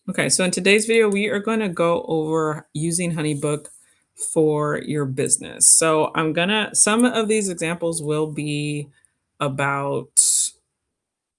Okay, so in today's video, we are going to go over using Honeybook for your business. So some of these examples will be about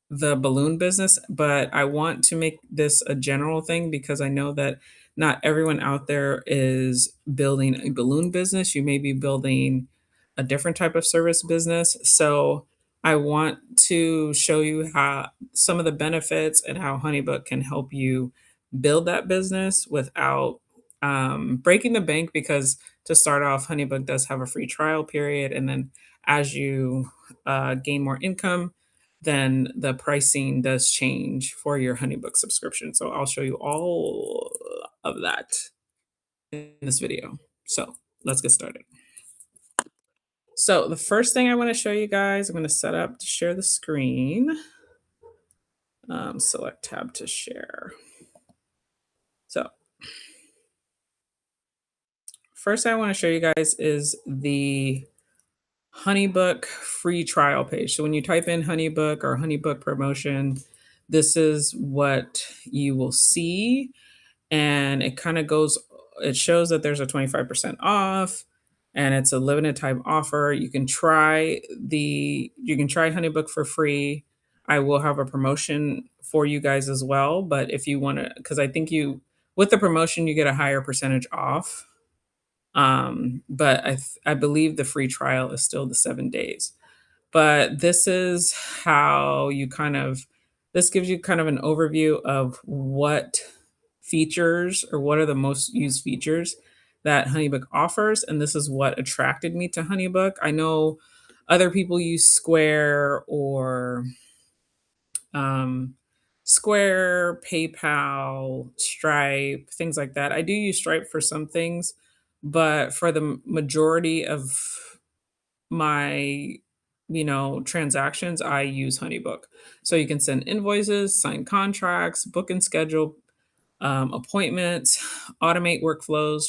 the balloon business, but I want to make this a general thing because I know that not everyone out there is building a balloon business. You may be building a different type of service business. So I want to show you how some of the benefits and how Honeybook can help you build that business without breaking the bank. Because to start off, Honeybook does have a free trial period. And then as you gain more income, then the pricing does change for your Honeybook subscription. So I'll show you all of that in this video. So let's get started. So the first thing I want to show you guys, I'm going to set up to share the screen. Select tab to share. So first I want to show you guys is the Honeybook free trial page. So when you type in Honeybook or Honeybook promotion, this is what you will see. And it shows that there's a 25% off and it's a limited time offer. You can try Honeybook for free. I will have a promotion for you guys as well, but if you want to, because I think you with the promotion you get a higher percentage off. But I believe the free trial is still the 7 days. But this is how you kind of this gives you kind of an overview of what features or what are the most used features that Honeybook offers, and this is what attracted me to Honeybook. I know other people use um, Square, PayPal, Stripe, things like that. I do use Stripe for some things, but for the majority of my transactions, I use Honeybook. So you can send invoices, sign contracts, book and schedule appointments, automate workflows,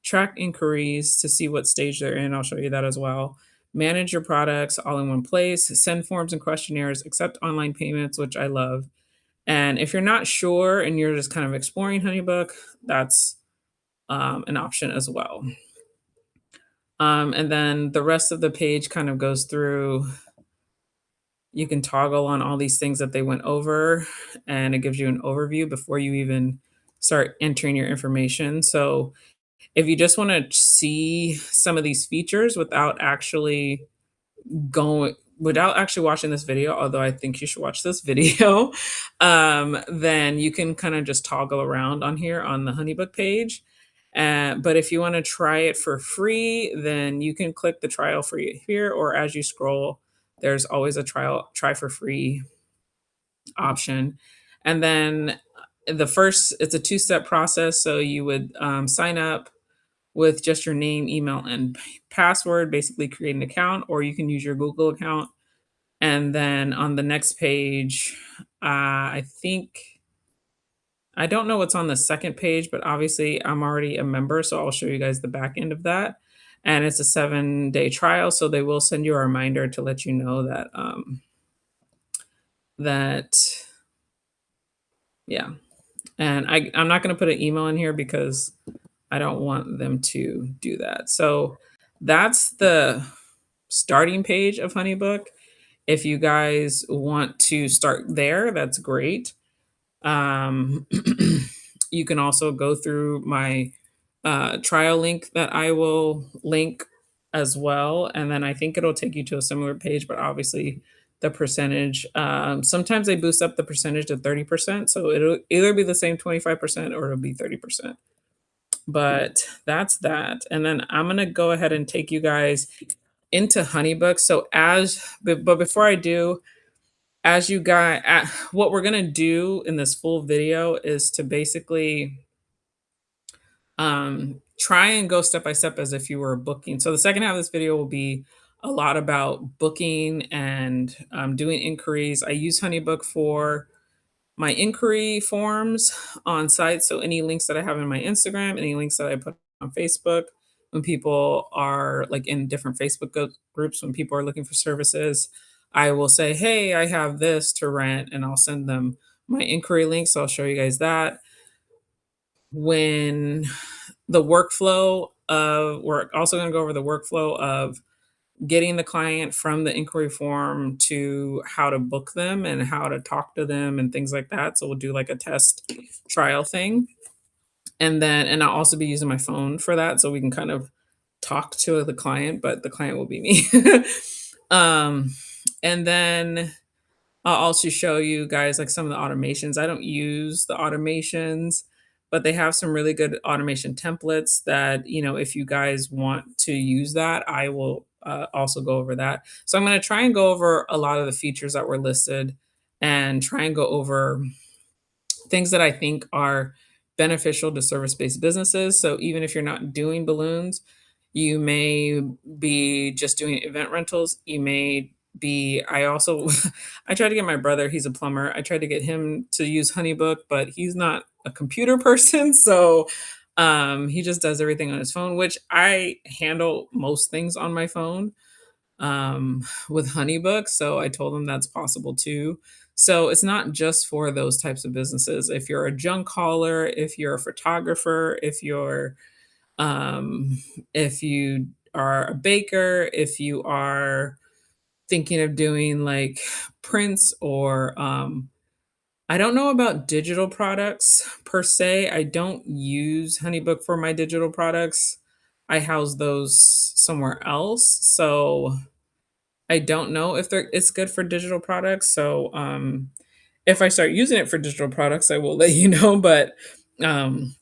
track inquiries to see what stage they're in. I'll show you that as well. Manage your products all in one place, send forms and questionnaires, accept online payments, which I love. And if you're not sure and you're just kind of exploring Honeybook, that's an option as well. And then the rest of the page kind of goes through. You can toggle on all these things that they went over, and it gives you an overview before you even start entering your information. So if you just want to see some of these features without actually watching this video, although I think you should watch this video, then you can kind of just toggle around on here on the Honeybook page. But if you want to try it for free, then you can click the trial free here, or as you scroll, there's always a try for free option. And then it's a two-step process. So you would sign up with just your name, email, and password, basically create an account, or you can use your Google account. And then on the next page, I don't know what's on the second page, but obviously I'm already a member, so I'll show you guys the back end of that. And it's a 7-day trial, so they will send you a reminder to let you know that yeah. And I'm not going to put an email in here because I don't want them to do that. So that's the starting page of Honeybook. If you guys want to start there, that's great. Um, you can also go through my trial link that I will link as well. And then I think it'll take you to a similar page, but obviously the percentage, sometimes they boost up the percentage to 30%. So it'll either be the same 25% or it'll be 30%. But that's that. And then I'm going to go ahead and take you guys into Honeybook. But before I do, as you guys, what we're going to do in this full video is to basically try and go step by step as if you were booking. So the second half of this video will be a lot about booking and doing inquiries. I use Honeybook for my inquiry forms on sites. So any links that I have in my Instagram, any links that I put on Facebook, when people are like in different Facebook groups, when people are looking for services, I will say, hey, I have this to rent, and I'll send them my inquiry links. So I'll show you guys that. when the workflow of we're also going to go over the workflow of getting the client from the inquiry form to how to book them and how to talk to them and things like that. So we'll do like a test trial thing. And I'll also be using my phone for that so we can kind of talk to the client, but the client will be me. um, and then I'll also show you guys like some of the automations. I don't use the automations, but they have some really good automation templates that, if you guys want to use that, I will also go over that. So I'm going to try and go over a lot of the features that were listed and try and go over things that I think are beneficial to service-based businesses. So even if you're not doing balloons, you may be just doing event rentals. You may be I also I tried to get my brother, he's a plumber. I tried to get him to use Honeybook, but he's not a computer person, so he just does everything on his phone, which I handle most things on my phone with Honeybook. So I told them that's possible too. So it's not just for those types of businesses. If you're a junk hauler, if you're a photographer, um, if you are a baker, if you are thinking of doing like prints or I don't know about digital products per se. I don't use Honeybook for my digital products. I house those somewhere else. So I don't know if it's good for digital products, so, if I start using it for digital products, I will let you know, but, um,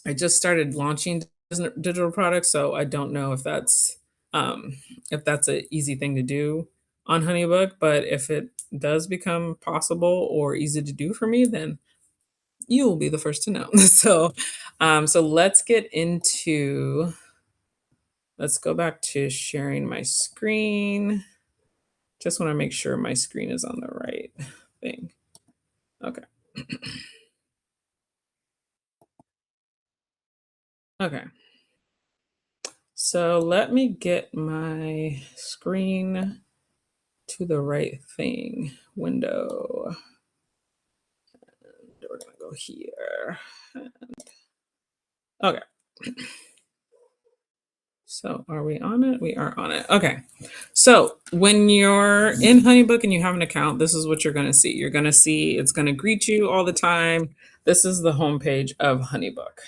I just started launching digital products, so I don't know if that's a easy thing to do on Honeybook, but if it does become possible or easy to do for me, then you will be the first to know. So let's go back to sharing my screen. Just wanna make sure my screen is on the right thing. Okay. Okay. So let me get my screen to the right thing. Window. We're gonna go here. Okay. So are we on it? We are on it. Okay. So when you're in Honeybook and you have an account, this is what you're going to see. You're going to see it's going to greet you all the time. This is the homepage of Honeybook.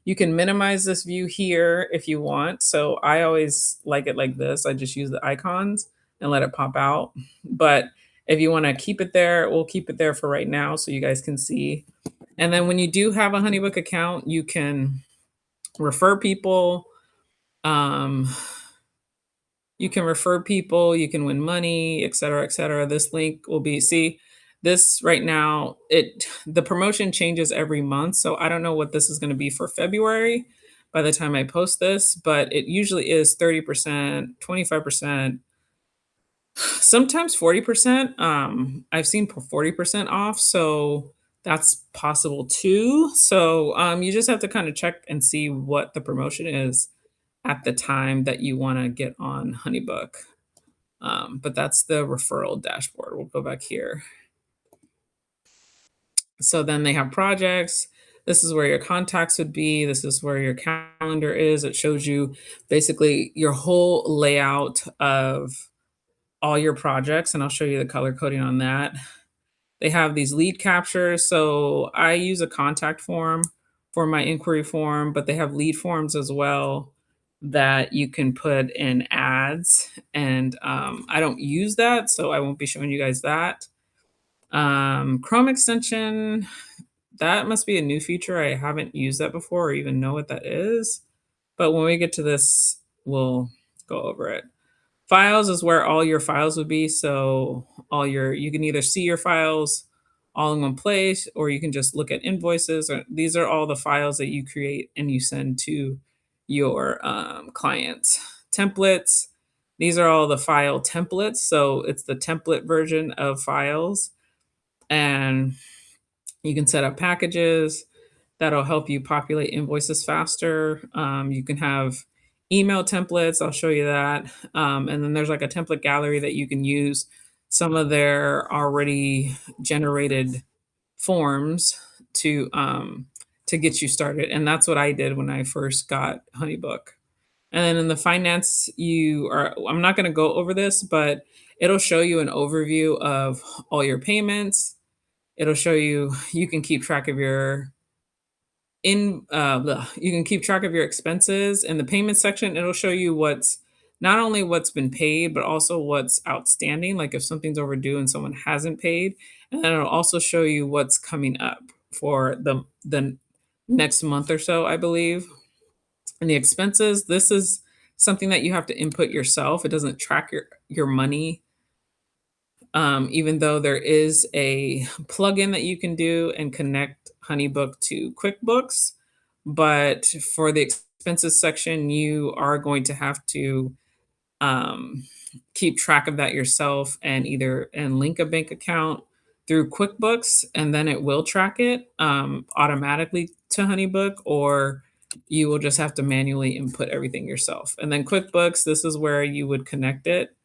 You can minimize this view here if you want. So I always like it like this. I just use the icons and let it pop out. But if you want to keep it there, we'll keep it there for right now so you guys can see. And then when you do have a Honeybook account, you can refer people. Um, you can refer people, you can win money, et cetera, et cetera. This link will be see this right now, it the promotion changes every month. So I don't know what this is going to be for February by the time I post this, but it usually is 30%, 25%, sometimes 40%. I've seen 40% off. So that's possible too. So you just have to kind of check and see what the promotion is at the time that you want to get on Honeybook. But that's the referral dashboard. We'll go back here. So then they have projects. This is where your contacts would be. This is where your calendar is. It shows you basically your whole layout of all your projects. And I'll show you the color coding on that. They have these lead captures. So I use a contact form for my inquiry form, but they have lead forms as well that you can put in ads. And I don't use that, so I won't be showing you guys that. Chrome extension, that must be a new feature. I haven't used that before or even know what that is. But when we get to this, we'll go over it. Files is where all your files would be. So you can either see your files all in one place, or you can just look at invoices. Or these are all the files that you create and you send to your clients. Templates. These are all the file templates. So it's the template version of files, and you can set up packages that'll help you populate invoices faster. You can have email templates. I'll show you that. And then there's like a template gallery that you can use some of their already generated forms to to get you started, and that's what I did when I first got Honeybook. And then in the finance, you are I'm not gonna go over this, but it'll show you an overview of all your payments. It'll show you you can keep track of your you can keep track of your expenses. In the payment section, it'll show you what's not only what's been paid, but also what's outstanding, like if something's overdue and someone hasn't paid. And then it'll also show you what's coming up for the next month or so, I believe. And the expenses, this is something that you have to input yourself. It doesn't track your money, even though there is a plugin that you can do and connect HoneyBook to QuickBooks. But for the expenses section, you are going to have to um, keep track of that yourself and link a bank account through QuickBooks, and then it will track it automatically to HoneyBook, or you will just have to manually input everything yourself. And then QuickBooks, this is where you would connect it.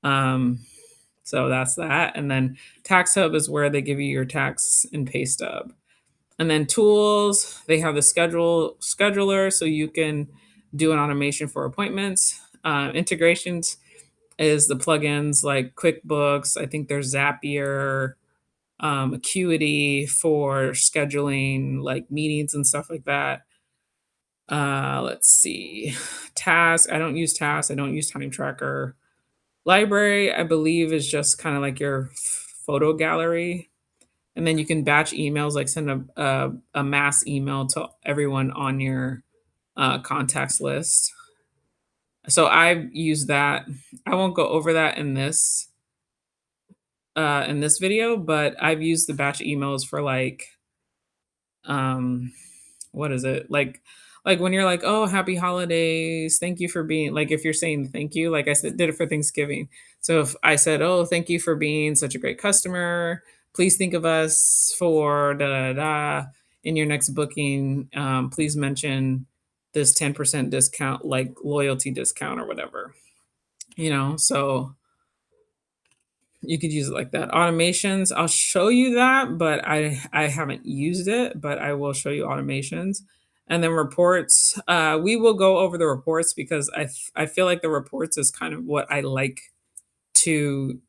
Um, so that's that. And then Tax Hub is where they give you your tax and pay stub. And then tools, they have the scheduler, so you can do an automation for appointments. Integrations is the plugins like QuickBooks. I think there's Zapier, Acuity for scheduling like meetings and stuff like that. Let's see. Task. I don't use Task. I don't use Time Tracker. Library, I believe, is just kind of like your photo gallery. And then you can batch emails, like send a mass email to everyone on your contacts list. So I've used that. I won't go over that in this video, but I've used the batch emails for like um what is it? Like when you're like, "Oh, happy holidays. Thank you for being," like if you're saying thank you, like I said did it for Thanksgiving. So if I said, "Oh, thank you for being such a great customer. Please think of us for da da da in your next booking. Please mention this 10% discount, like loyalty discount or whatever." So you could use it like that. Automations, I'll show you that, but I haven't used it, but I will show you automations. And then reports, we will go over the reports because I feel like the reports is kind of what I like to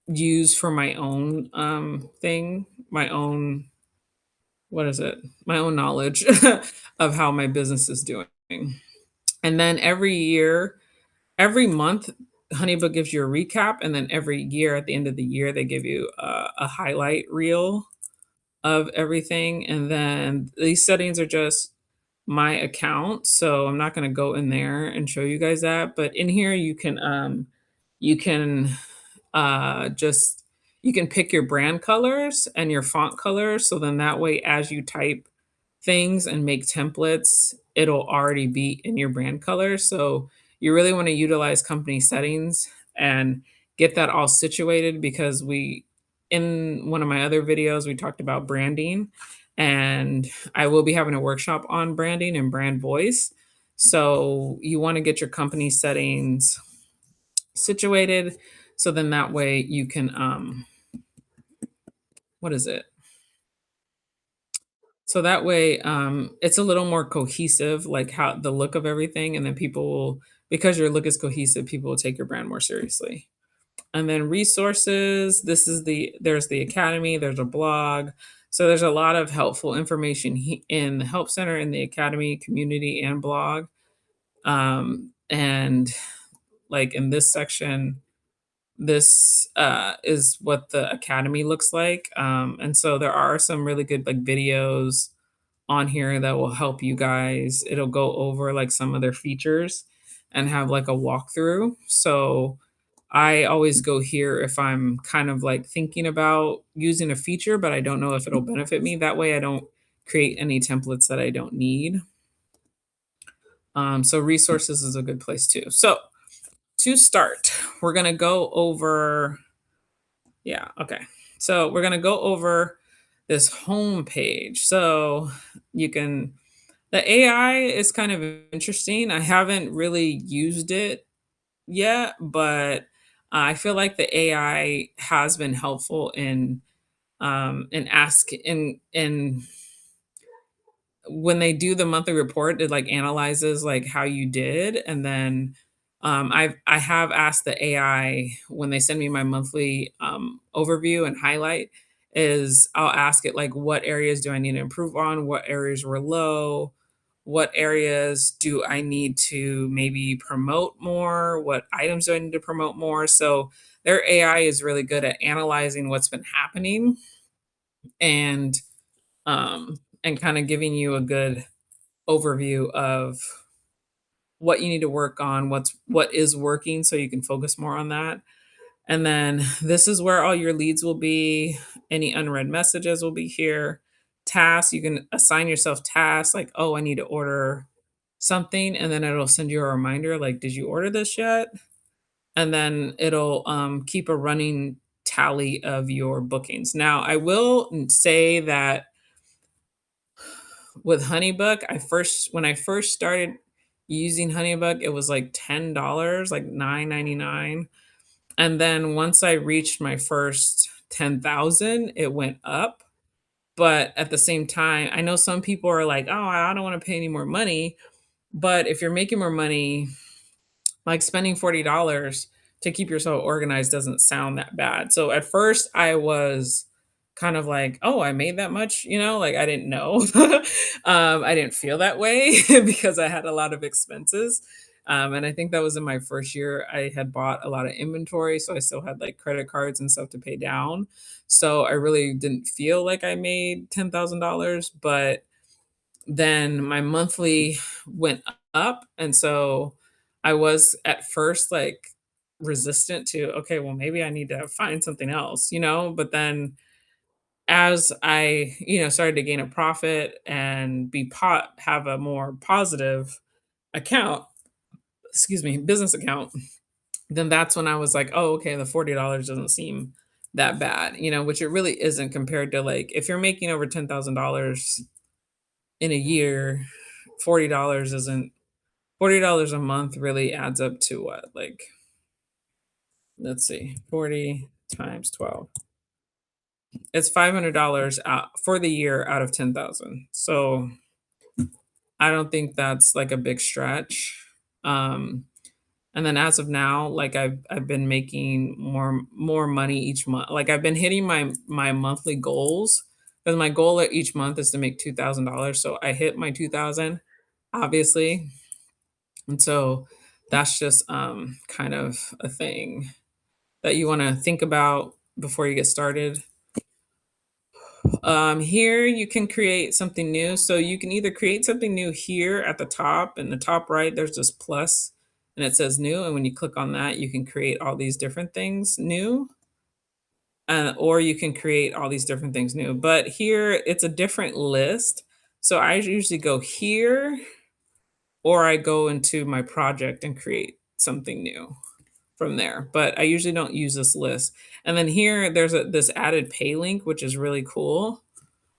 use for my own thing, my own what is it? My own knowledge of how my business is doing. And then every month, Honeybook gives you a recap, and then every year at the end of the year, they give you a highlight reel of everything. And then these settings are just my account, so I'm not going to go in there and show you guys that. But in here, you can just you can pick your brand colors and your font colors. So then that way, as you type things and make templates, it'll already be in your brand color. So you really want to utilize company settings and get that all situated because in one of my other videos, we talked about branding, and I will be having a workshop on branding and brand voice. So you want to get your company settings situated. So then that way you can, what is it? So that way, it's a little more cohesive, like how the look of everything, and then people will, because your look is cohesive, people will take your brand more seriously. And then resources, there's the academy, there's a blog. So there's a lot of helpful information in the help center, in the academy, community, and blog. And like in this section, this is what the academy looks like. And so there are some really good like videos on here that will help you guys. It'll go over like some of their features and have like a walkthrough. So I always go here if I'm kind of like thinking about using a feature, but I don't know if it'll benefit me. That way I don't create any templates that I don't need. So resources is a good place too. So to start, we're going to go over, yeah, okay. So we're going to go over this home page. So you can the AI is kind of interesting. I haven't really used it yet, but I feel like the AI has been helpful in ask in when they do the monthly report, it, like, analyzes, like, how you did, and then, I have asked the AI when they send me my monthly, overview and highlight is I'll ask it, like, "What areas do I need to improve on? What areas were low? What areas do I need to maybe promote more? What items do I need to promote more?" So, their AI is really good at analyzing what's been happening and, and kinda giving you a good overview of what you need to work on, what is working so you can focus more on that. And then this is where all your leads will be. Any unread messages will be here. Tasks, you can assign yourself tasks like, "Oh, I need to order something," and then it'll send you a reminder like, "Did you order this yet?" And then it'll keep a running tally of your bookings. Now, I will say that with Honeybook, when I first started using Honeybook, it was like $10, like 9.99. And then once I reached my first 10,000, it went up. But at the same time, I know some people are like, "Oh, I don't want to pay any more money." But if you're making more money, like spending $40 to keep yourself organized doesn't sound that bad. So at first I was kind of like, "Oh, I made that much?" Like I didn't know. I didn't feel that way because I had a lot of expenses. And I think that was in my first year. I had bought a lot of inventory, so I still had like credit cards and stuff to pay down. So I really didn't feel like I made $10,000, but then my monthly went up, and so I was at first, like, resistant to, "Okay, well, maybe I need to find something else," but then as I, started to gain a profit and have a more positive account, excuse me, business account, then that's when I was like, "Oh, okay, the $40 doesn't seem that bad," which it really isn't compared to, like, if you're making over $10,000 in a year, $40 isn't $40 a month really adds up to what? Like, let's see, 40 times 12. It's $500 out for the year out of 10,000. So I don't think that's like a big stretch. Um, and then as of now, like I've been making more money each month. Like I've been hitting my monthly goals because my goal at each month is to make $2,000. So I hit my 2,000, obviously. And so that's just kind of a thing that you want to think about before you get started. Here you can create something new. So you can either create something new here at the top, in the top right, there's this plus and it says new. And when you click on that, you can create all these different things new. Or you can create all these different things new. But here it's a different list. So I usually go here or I go into my project and create something new from there, but I usually don't use this list. And then here, there's this added pay link, which is really cool.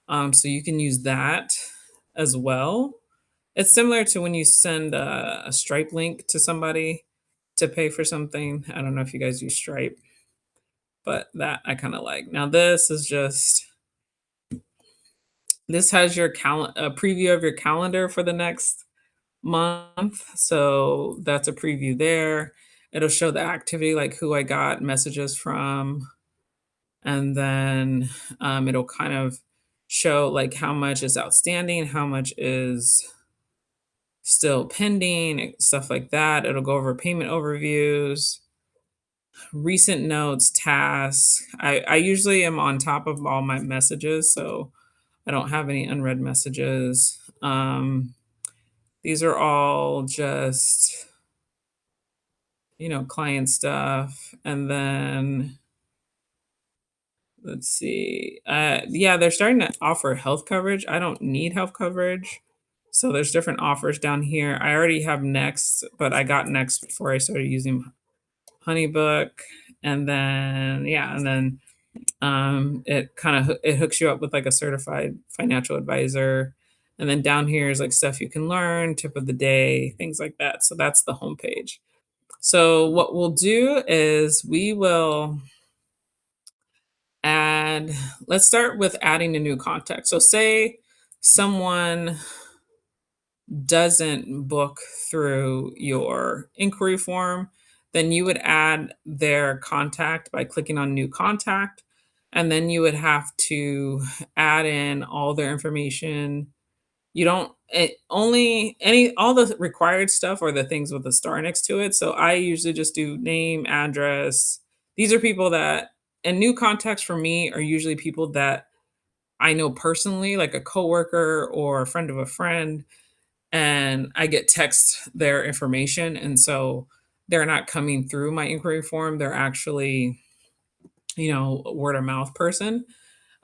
So you can use that as well. It's similar to when you send a Stripe link to somebody to pay for something. I don't know if you guys use Stripe, but that I kind of like. Now this has your a preview of your calendar for the next month. So that's a preview there. It'll show the activity, like who I got messages from, and then it'll kind of show like how much is outstanding, how much is still pending, stuff like that. It'll go over payment overviews, recent notes, tasks. I usually am on top of all my messages, so I don't have any unread messages. These are all just client stuff. And then let's see. Yeah, they're starting to offer health coverage. I don't need health coverage. So there's different offers down here. I already have Next, but I got Next before I started using Honeybook. And then yeah, and then it kind of it hooks you up with like a certified financial advisor. And then down here is like stuff you can learn, tip of the day, things like that. So that's the homepage. So what we'll do is we will add let's start with adding a new contact. So someone doesn't book through your inquiry form, then you would add their contact by clicking on new contact. And then you would have to add in all their information. You don't only any all the required stuff are the things with the star next to it. So I usually just do name, address. These are people that, and new contacts for me are usually people that I know personally, like a coworker or a friend of a friend, and I get text their information, and so they're not coming through my inquiry form. They're actually, a word of mouth person.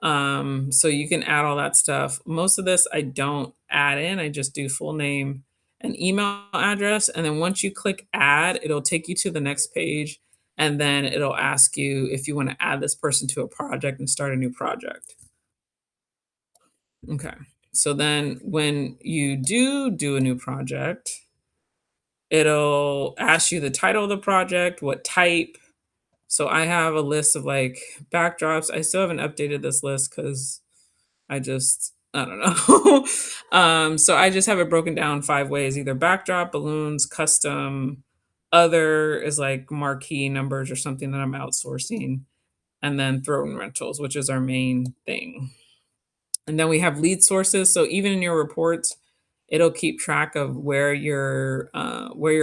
So you can add all that stuff. Most of this I don't add in. I just do full name and email address. And then once you click add, it'll take you to the next page. And then it'll ask you if you want to add this person to a project and start a new project. Okay. So then when you do a new project, it'll ask you the title of the project, what type. So I have a list of like backdrops. I still haven't updated this list because I don't know. So I just have it broken down 5 ways, either backdrop, balloons, custom, other is like marquee numbers or something that I'm outsourcing, and then throw-in rentals, which is our main thing. And then we have lead sources. So even in your reports, it'll keep track of where your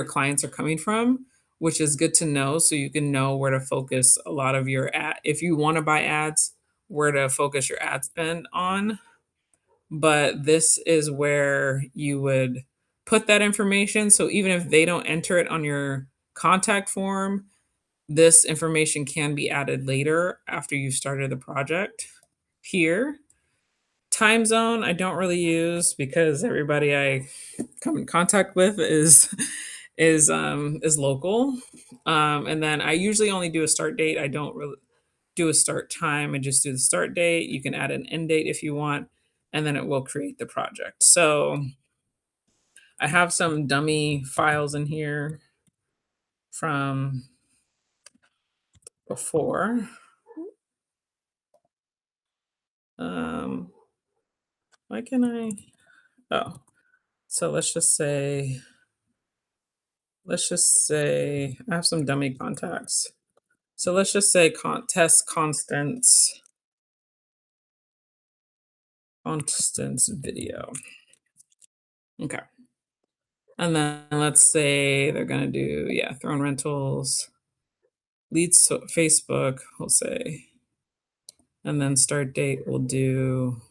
clients are coming from, which is good to know. So you can know where to focus a lot of your ad. If you want to buy ads, where to focus your ad spend on. But this is where you would put that information. So even if they don't enter it on your contact form, this information can be added later after you've started the project. Here, time zone, I don't really use because everybody I come in contact with is local. And then I usually only do a start date. I don't really do a start time. I just do the start date. You can add an end date if you want, and then it will create the project. So I have some dummy files in here from before. Um, why can I? Oh, so let's just say I have some dummy contacts. So let's just say test constants video. Okay. And then let's say they're gonna do, yeah, throne rentals, leads so Facebook, we'll say. And then start date we'll do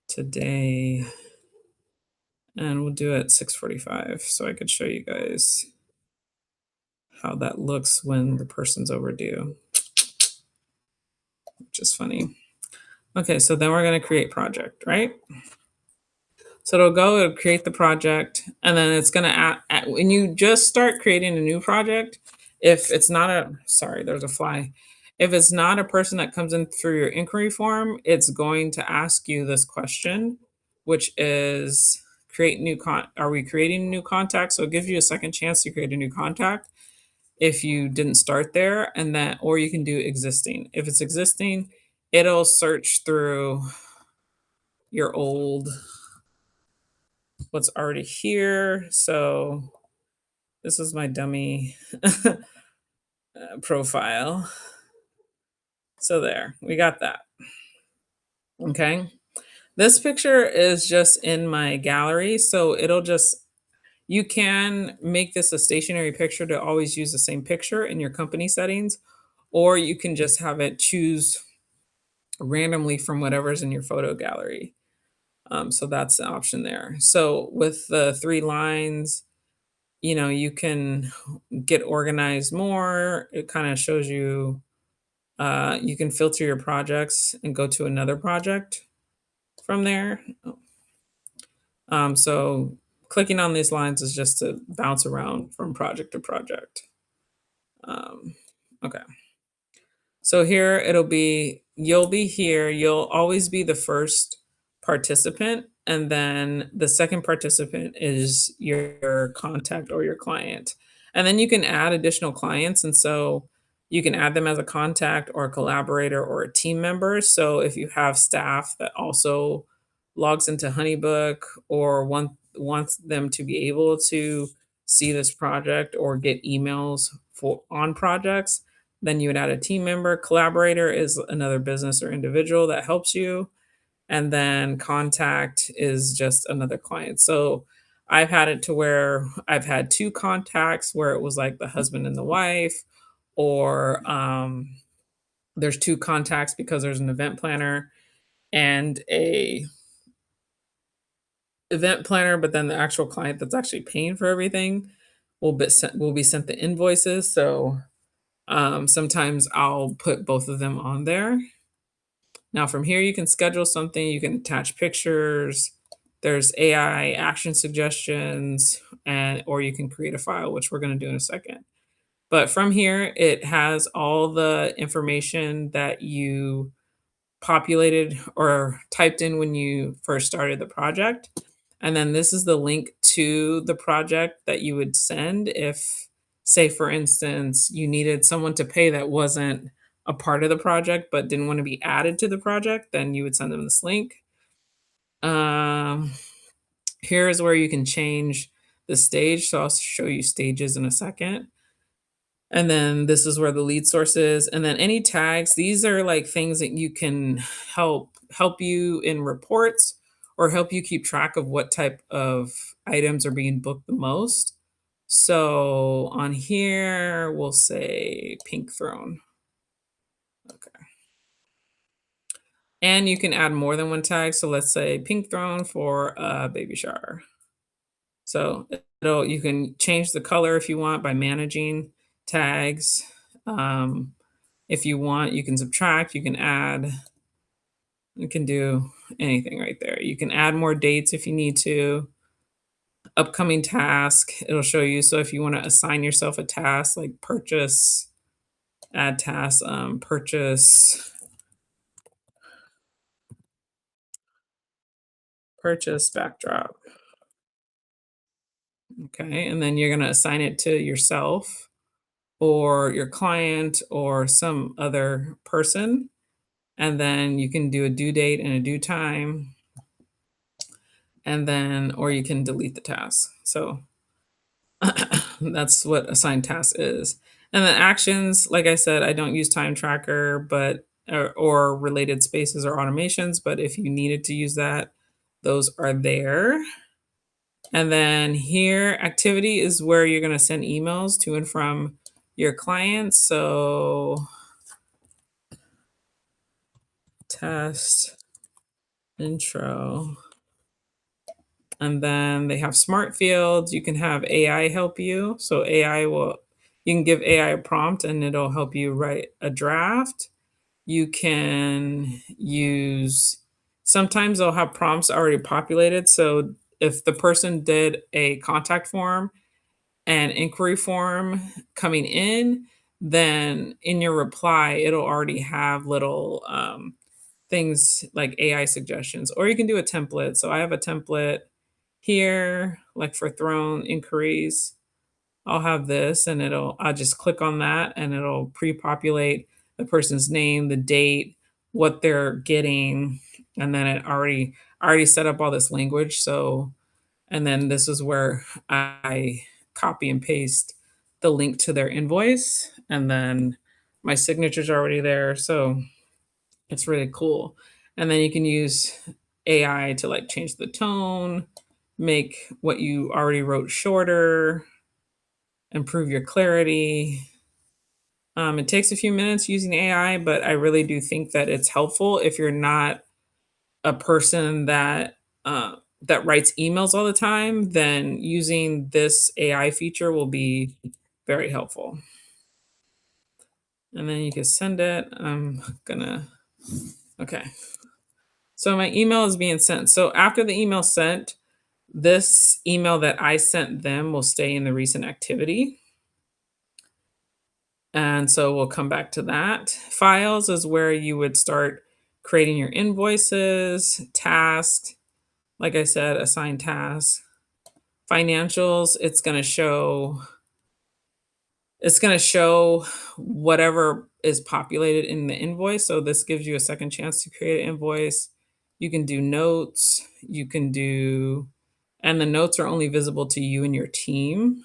today. And we'll do it 6:45 so I could show you guys how that looks when the person's overdue, which is funny. Okay, so then we're gonna create project, right? So it'll create the project, and then it's gonna when you just start creating a new project, if it's not a sorry, there's a fly. If it's not a person that comes in through your inquiry form, it's going to ask you this question, which is are we creating a new contact? So it gives you a second chance to create a new contact if you didn't start there, and then or you can do existing. If it's existing, it'll search through your old what's already here. So this is my dummy profile. So there, we got that. Okay. This picture is just in my gallery. So you can make this a stationary picture to always use the same picture in your company settings, or you can just have it choose randomly from whatever's in your photo gallery. So that's the option there. So with the 3 lines, you can get organized more. It kind of shows you, you can filter your projects and go to another project from there. So clicking on these lines is just to bounce around from project to project. Um, okay. So here you'll be here, you'll always be the first participant, and then the second participant is your contact or your client. And then you can add additional clients. And so you can add them as a contact or a collaborator or a team member. So if you have staff that also logs into Honeybook or wants them to be able to see this project or get emails for on projects, then you would add a team member. Collaborator is another business or individual that helps you, and then contact is just another client. So I've had it to where I've had 2 contacts where it was like the husband and the wife, or, there's 2 contacts because there's an event planner and a event planner, but then the actual client that's actually paying for everything will be sent the invoices. So, sometimes I'll put both of them on there. Now from here, you can schedule something, you can attach pictures, there's AI action suggestions, and or you can create a file, which we're gonna do in a second. But from here, it has all the information that you populated or typed in when you first started the project. And then this is the link to the project that you would send if, say, for instance, you needed someone to pay that wasn't a part of the project but didn't want to be added to the project, then you would send them this link. Um, Here is where you can change the stage. So I'll show you stages in a second. And then this is where the lead source is, and then any tags, these are like things that you can help you in reports or help you keep track of what type of items are being booked the most. So on here, we'll say pink throne. Okay. And you can add more than one tag. So let's say pink throne for a baby shower. So it'll you can change the color if you want by managing tags. Um, If you want, you can subtract, you can add, you can do anything right there. You can add more dates if you need to. Upcoming task, it'll show you. So if you want to assign yourself a task like purchase, add task, purchase backdrop. Okay. And then you're going to assign it to yourself or your client or some other person. And then you can do a due date and a due time. And then, or you can delete the task. So that's what assigned task is. And then actions, like I said, I don't use time tracker, but or related spaces or automations, but if you needed to use that, those are there. And then here, activity is where you're going to send emails to and from your clients. So test intro. And then they have smart fields. You can have AI help you. So you can give AI a prompt and it'll help you write a draft. You can use, sometimes they'll have prompts already populated. So if the person did a contact form and inquiry form coming in, then in your reply, it'll already have little things like AI suggestions, or you can do a template. So I have a template here, like for throne inquiries. I'll have this and I'll just click on that and it'll pre-populate the person's name, the date, what they're getting, and then I already set up all this language. So, and then this is where I copy and paste the link to their invoice, and then my signature's already there. So it's really cool. And then you can use AI to like change the tone, make what you already wrote shorter, improve your clarity. It takes a few minutes using AI, but I really do think that it's helpful if you're not a person that writes emails all the time. Then using this AI feature will be very helpful. And then you can send it. I'm gonna okay. So my email is being sent. So after the email sent, this email that I sent them will stay in the recent activity. And so we'll come back to that. Files is where you would start creating your invoices, tasks, like I said, assign tasks. Financials, it's going to show whatever is populated in the invoice. So this gives you a second chance to create an invoice. You can do notes, you can do and the notes are only visible to you and your team.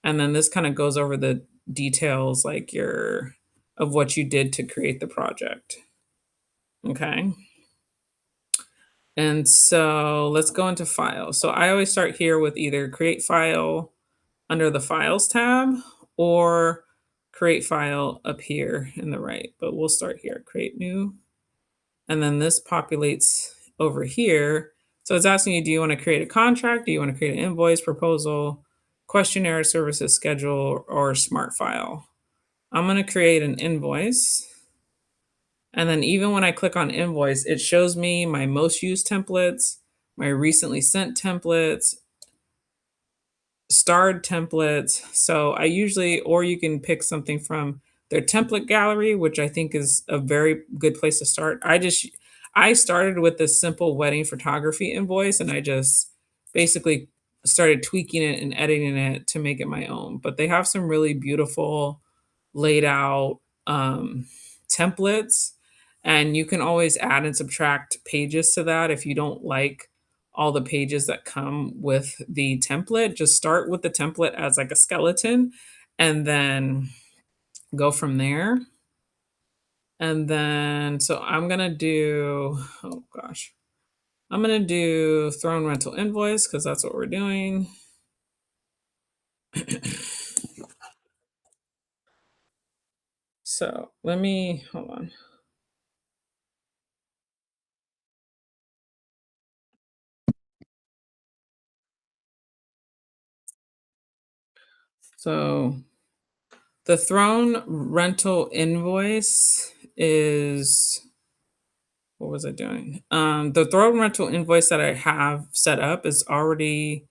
And then this kind of goes over the details like your of what you did to create the project. Okay. And so let's go into files. So I always start here with either create file under the files tab or create file up here in the right. But we'll start here, create new. And then this populates over here. So it's asking you, do you want to create a contract? Do you want to create an invoice, proposal, questionnaire, services schedule, or smart file? I'm going to create an invoice. And then even when I click on invoice, it shows me my most used templates, my recently sent templates, starred templates. So I usually, or you can pick something from their template gallery, which I think is a very good place to start. I started with this simple wedding photography invoice and I just basically started tweaking it and editing it to make it my own. But they have some really beautiful laid out templates, and you can always add and subtract pages to that if you don't like all the pages that come with the template. Just start with the template as like a skeleton and then go from there. And then, so I'm going to do, oh gosh, I'm going to do throne rental invoice because that's what we're doing. So let me, hold on. So the throne rental invoice is, what was I doing? The throne rental invoice that I have set up is already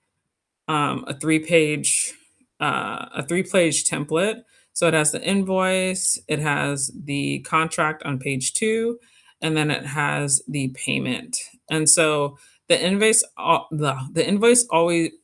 a three-page template. So it has the invoice, it has the contract on page 2, and then it has the payment. And so the invoice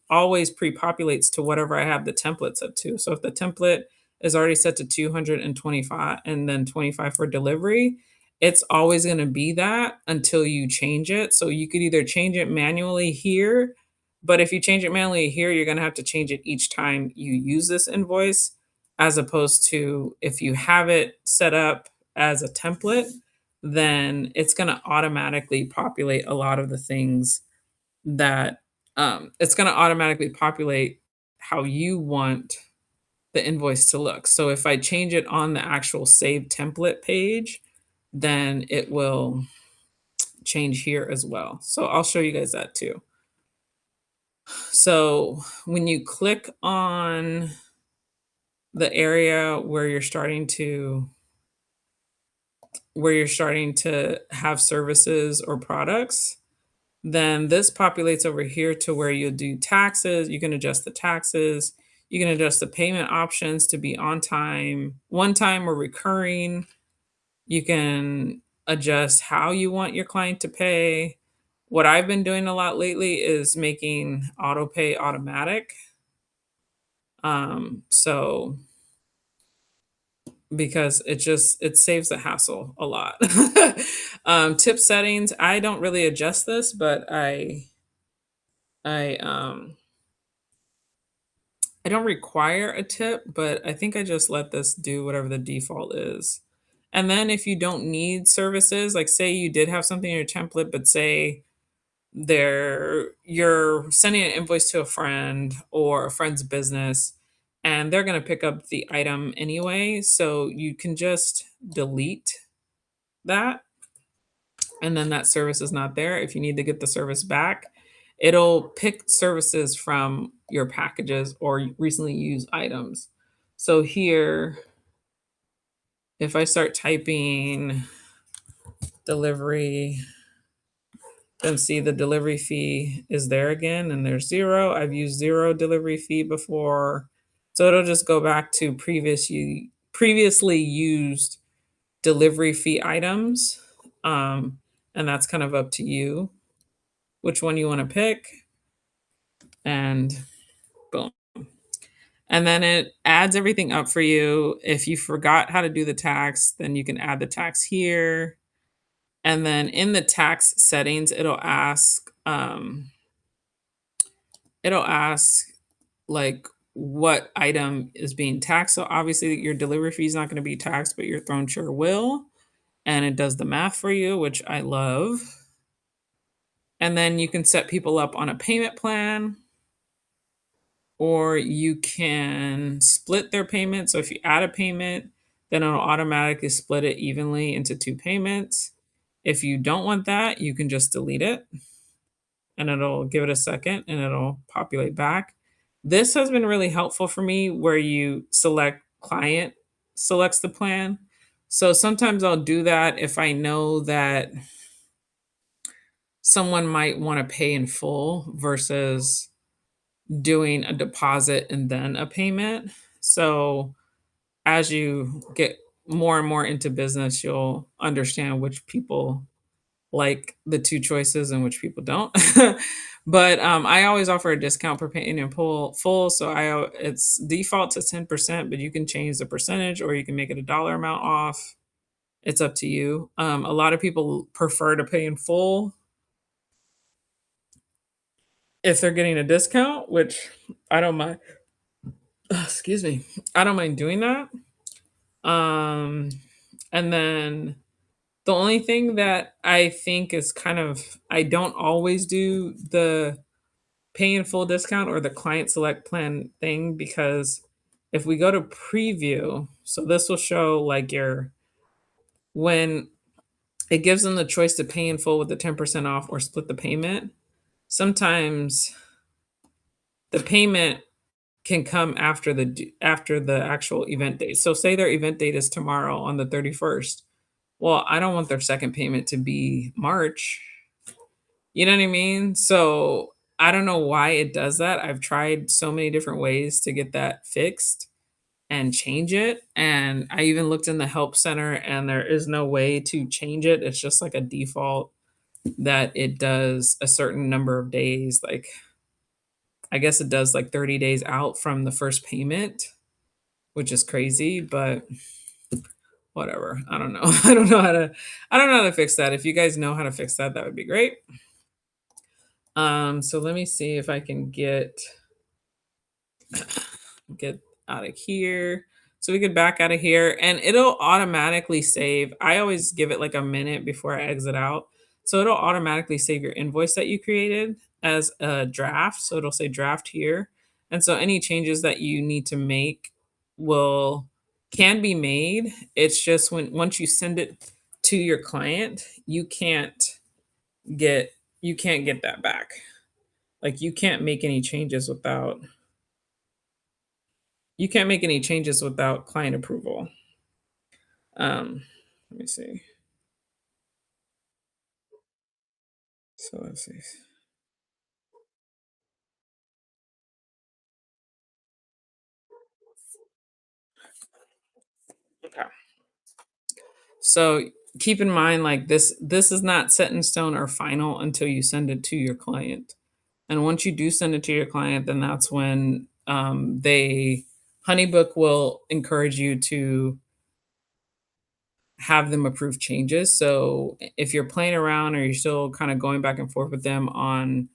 always pre-populates to whatever I have the template set to. So if the template is already set to 225 and then 25 for delivery, it's always going to be that until you change it. So you could either change it manually here, but if you change it manually here, you're gonna have to change it each time you use this invoice, as opposed to if you have it set up as a template, then it's gonna automatically populate a lot of the things that it's gonna automatically populate how you want the invoice to look. So if I change it on the actual save template page, then it will change here as well. So I'll show you guys that too. So when you click on the area where you're starting to have services or products, then this populates over here to where you'll do taxes. You can adjust the taxes. You can adjust the payment options to be on time, one time, or recurring. You can adjust how you want your client to pay. What I've been doing a lot lately is making auto pay automatic. So because it saves the hassle a lot. Tip settings, I don't really adjust this, but I I don't require a tip, but I think I just let this do whatever the default is. And then if you don't need services, like say you did have something in your template, but say you're sending an invoice to a friend or a friend's business and they're going to pick up the item anyway, so you can just delete that and then that service is not there. If you need to get the service back, it'll pick services from your packages or recently used items. So here, if I start typing delivery, then see the delivery fee is there again, and there's zero. I've used zero delivery fee before. So it'll just go back to previously used delivery fee items. Um, and that's kind of up to you which one you want to pick. And boom. And then it adds everything up for you. If you forgot how to do the tax, then you can add the tax here. And then in the tax settings, it'll ask like what item is being taxed. So obviously your delivery fee is not going to be taxed, but your throne sure will. And it does the math for you, which I love. And then you can set people up on a payment plan, or you can split their payment. So if you add a payment, then it'll automatically split it evenly into two payments. If you don't want that, you can just delete it and it'll give it a second and it'll populate back. This has been really helpful for me where you select client selects the plan. So sometimes I'll do that if I know that someone might want to pay in full versus doing a deposit and then a payment. So as you get more and more into business, you'll understand which people like the two choices and which people don't. But I always offer a discount for paying in full. So it's default to 10%, but you can change the percentage or you can make it a dollar amount off. It's up to you. A lot of people prefer to pay in full if they're getting a discount, which I don't mind. Excuse me. I don't mind doing that. Um, and then the only thing that I think is kind of I don't always do the pay in full discount or the client select plan thing because if we go to preview, so this will show like your when it gives them the choice to pay in full with the 10% off or split the payment. Sometimes the payment can come after the actual event date. So say their event date is tomorrow on the 31st. Well, I don't want their second payment to be March. You know what I mean? So I don't know why it does that. I've tried so many different ways to get that fixed and change it. And I even looked in the help center and there is no way to change it. It's just like a default that it does a certain number of days. Like I guess it does like 30 days out from the first payment, which is crazy, but whatever. I don't know. I don't know how to fix that. If you guys know how to fix that, that would be great. So let me see if I can get out of here. So we could back out of here and it'll automatically save. I always give it like a minute before I exit out. So it'll automatically save your invoice that you created as a draft. So it'll say draft here. And so any changes that you need to make will can be made. It's just when once you send it to your client, get you can't get that back. Like you can't make any changes without client approval. Let me see. So let's see. Okay. So keep in mind, like this is not set in stone or final until you send it to your client. And once you do send it to your client, then that's when they Honeybook will encourage you to have them approve changes. So if you're playing around or you're still kind of going back and forth with them on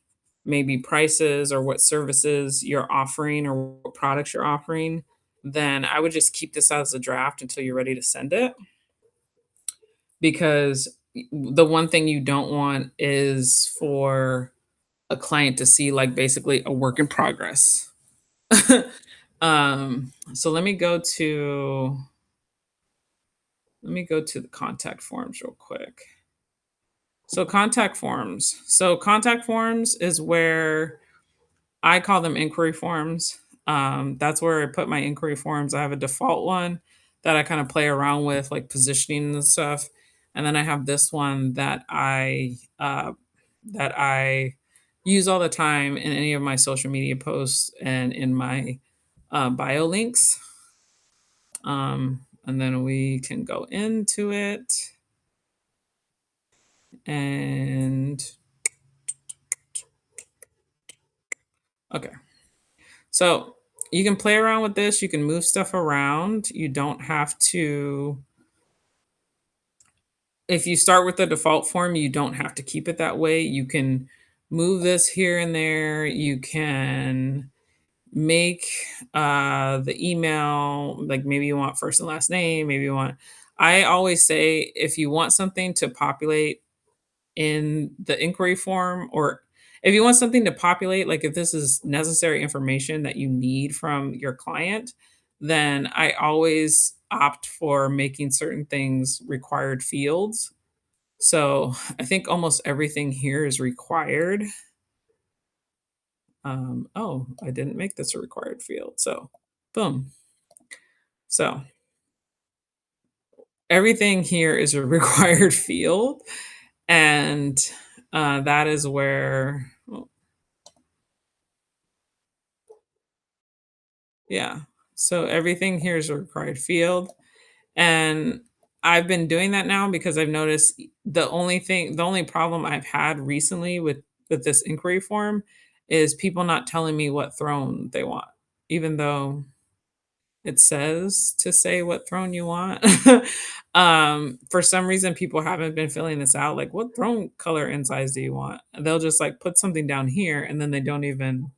maybe prices or what services you're offering or what products you're offering, then I would just keep this as a draft until you're ready to send it. Because the one thing you don't want is for a client to see like basically a work in progress. So let me go to the contact forms real quick. So contact forms. So contact forms is where I call them inquiry forms. That's where I put my inquiry forms. I have a default one that I kind of play around with, like positioning and stuff, and then I have this one that I use all the time in any of my social media posts and in my bio links. And then we can go into it and okay. So you can play around with this. You can move stuff around. You don't have to if you start with the default form, you don't have to keep it that way. You can move this here and there. You can make the email like maybe you want first and last name, maybe you want. I always say if you want something to populate in the inquiry form, or if you want something to populate, like if this is necessary information that you need from your client, then I always opt for making certain things required fields. So I think almost everything here is required. Oh, I didn't make this a required field. So boom. So everything here is a required field. And that is where, well, yeah. So everything here is a required field. And I've been doing that now because I've noticed the only problem I've had recently with this inquiry form is people not telling me what throne they want, even though it says to say what throne you want. For some reason, people haven't been filling this out. Like, what throne color and size do you want? And they'll just like put something down here, and then they don't even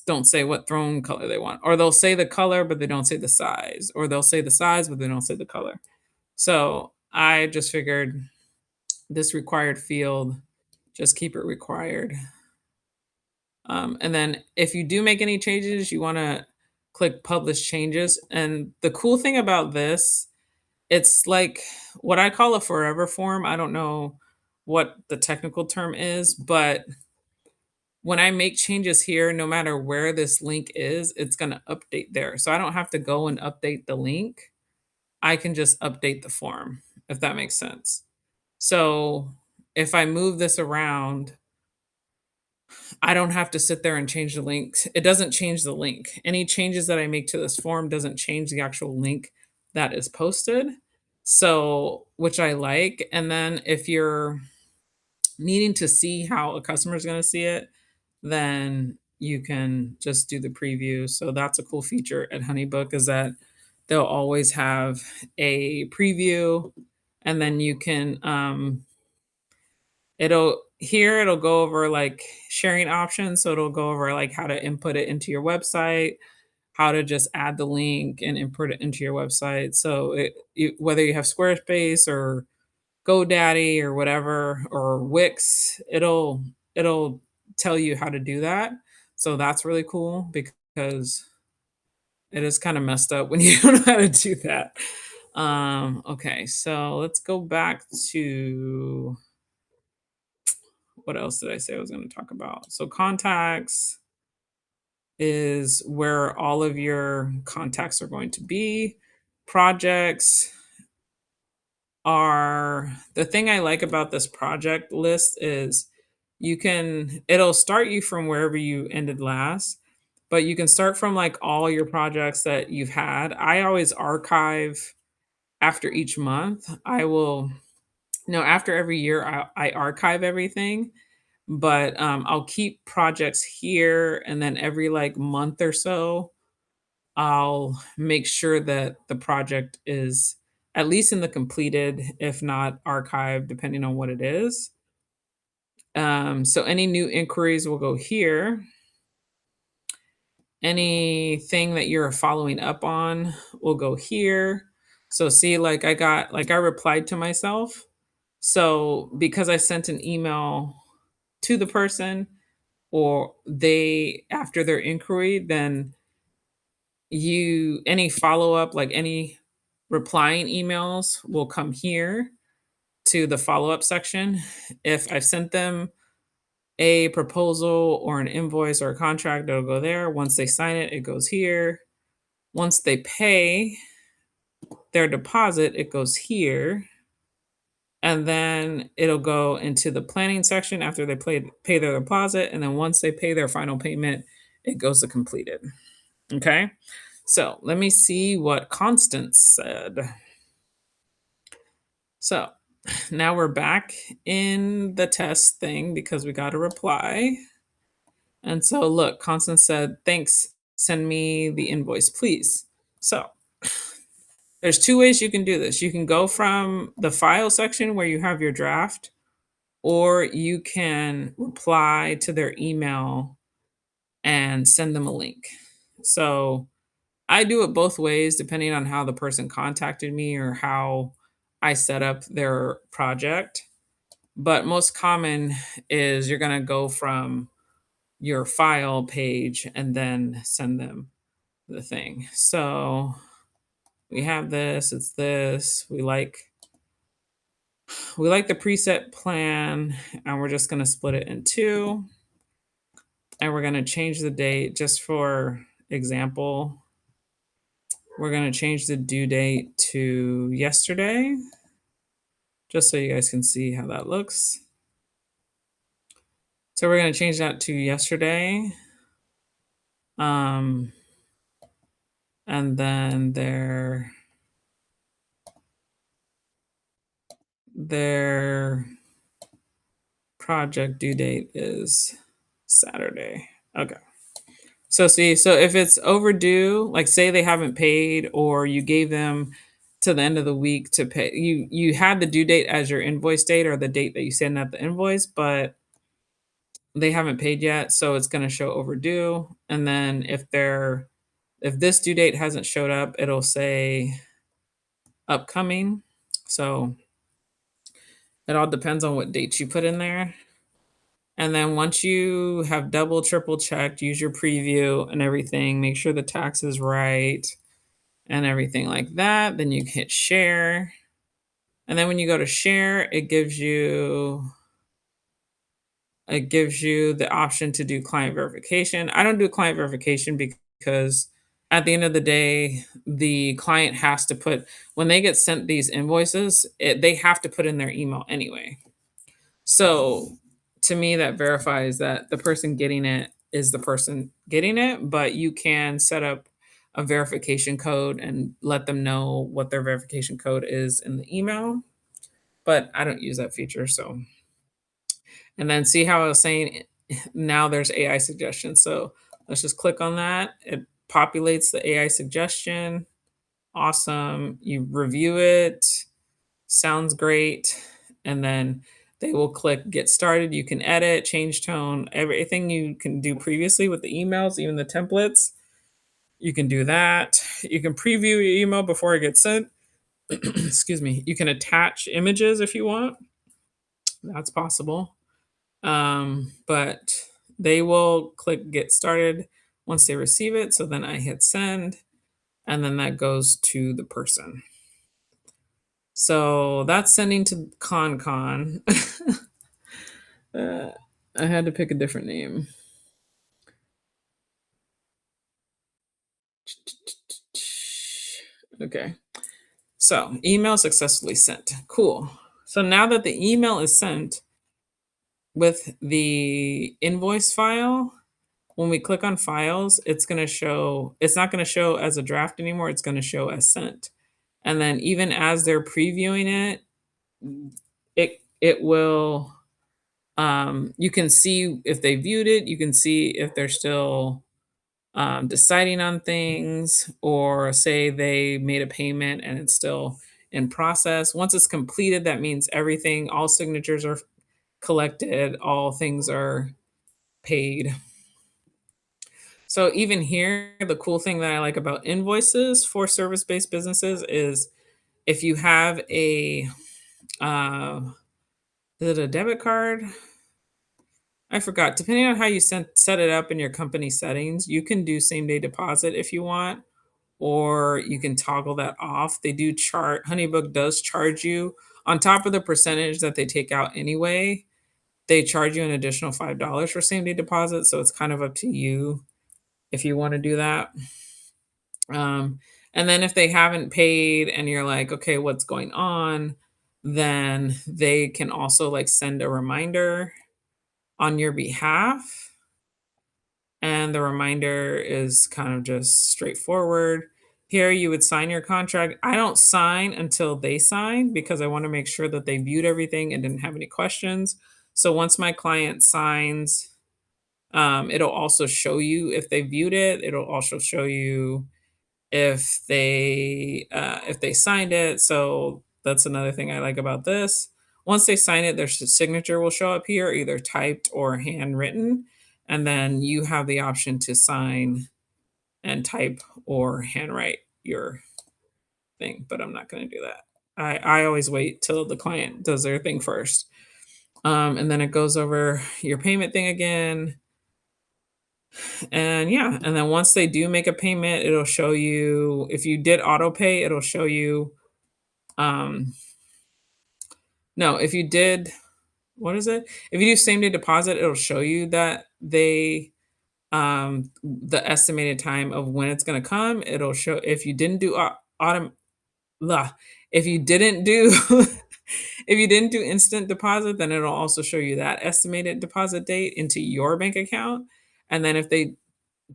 don't say what throne color they want, or they'll say the color but they don't say the size, or they'll say the size but they don't say the color. So I just figured this required field, just keep it required. And then if you do make any changes, you want to click publish changes. And the cool thing about this, it's like what I call a forever form. I don't know what the technical term is, but when I make changes here, no matter where this link is, it's going to update there. So I don't have to go and update the link. I can just update the form, if that makes sense. So if I move this around, I don't have to sit there and change the link. It doesn't change the link. Any changes that I make to this form doesn't change the actual link that is posted. So, which I like. And then if you're needing to see how a customer is going to see it, then you can just do the preview. So that's a cool feature at Honeybook, is that they'll always have a preview, and then you can it'll go over like sharing options. So it'll go over like how to input it into your website, how to just add the link and input it into your website. So whether you have Squarespace or GoDaddy or whatever, or Wix, it'll tell you how to do that. So that's really cool because it is kind of messed up when you don't know how to do that. Okay, so let's go back to what else did I say I was going to talk about? So contacts is where all of your contacts are going to be. Projects are the thing I like about this project list is it'll start you from wherever you ended last, but you can start from like all your projects that you've had. I always archive after each month. I will, no, after every year, I archive everything, but I'll keep projects here, and then every like month or so, I'll make sure that the project is at least in the completed, if not archived, depending on what it is. So any new inquiries will go here. Anything that you're following up on will go here. So see, like I replied to myself. So because I sent an email to the person, or they after their inquiry, then any follow-up, like any replying emails will come here to the follow-up section. If I've sent them a proposal or an invoice or a contract, it'll go there. Once they sign it, it goes here. Once they pay their deposit, it goes here. And then it'll go into the planning section after they pay their deposit. And then once they pay their final payment, it goes to completed. Okay. So let me see what Constance said. So now we're back in the test thing because we got a reply. And so look, Constance said, thanks, send me the invoice, please. So There's 2 ways you can do this. You can go from the file section where you have your draft, or you can reply to their email and send them a link. So, I do it both ways depending on how the person contacted me or how I set up their project. But most common is you're gonna go from your file page and then send them the thing. So, we have this, it's this, we like the preset plan, and we're just gonna split it in 2, and we're gonna change the date just for example. We're gonna change the due date to yesterday, just so you guys can see how that looks. So we're gonna change that to yesterday. Um, and then their project due date is Saturday. Okay. So see, so if it's overdue, like say they haven't paid or you gave them to the end of the week to pay, you had the due date as your invoice date or the date that you send out the invoice, but they haven't paid yet, so it's going to show overdue. And then if this due date hasn't showed up, it'll say upcoming. So it all depends on what dates you put in there. And then once you have double, triple checked, use your preview and everything, make sure the tax is right and everything like that. Then you hit share. And then when you go to share, it gives you the option to do client verification. I don't do client verification because at the end of the day, the client has to put when they get sent these invoices, they have to put in their email anyway. So to me, that verifies that the person getting it is the person getting it, but you can set up a verification code and let them know what their verification code is in the email. But I don't use that feature. So, and then see how I was saying now there's AI suggestions. So let's just click on that. It populates the AI suggestion. Awesome. You review it. Sounds great. And then they will click get started. You can edit, change tone, everything you can do previously with the emails, even the templates. You can do that. You can preview your email before it gets sent. Excuse me. You can attach images if you want. That's possible. But they will click get started once they receive it. So then I hit send, and then that goes to the person. So that's sending to ConCon. uh, I had to pick a different name. Okay. So email successfully sent. Cool. So now that the email is sent with the invoice file, when we click on files, it's not going to show as a draft anymore. It's going to show as sent. And then even as they're previewing it, it will you can see if they viewed it, you can see if they're still deciding on things, or say they made a payment and it's still in process. Once it's completed, that means everything, all signatures are collected, all things are paid. So even here, the cool thing that I like about invoices for service-based businesses is if you have uh, is it a debit card? I forgot. Depending on how you set it up in your company settings, you can do same day deposit if you want, or you can toggle that off. Honeybook does charge you on top of the percentage that they take out anyway. They charge you an additional $5 for same day deposit. So it's kind of up to you if you want to do that. And then if they haven't paid and you're like, okay, what's going on? Then they can also like send a reminder on your behalf. And the reminder is kind of just straightforward. Here, you would sign your contract. I don't sign until they sign because I want to make sure that they viewed everything and didn't have any questions. So once my client signs, it'll also show you if they viewed it. It'll also show you if they signed it. So that's another thing I like about this. Once they sign it, their signature will show up here, either typed or handwritten, and then you have the option to sign and type or handwrite your thing. But I'm not going to do that. I always wait till the client does their thing first. And then it goes over your payment thing again. And yeah, and then once they do make a payment, it'll show you if you did auto pay, it'll show you um no, if you did what is it? If you do same day deposit, it'll show you that they the estimated time of when it's going to come. It'll show if you didn't do autumn blah, if you didn't do if you didn't do instant deposit, then it'll also show you that estimated deposit date into your bank account. And then if they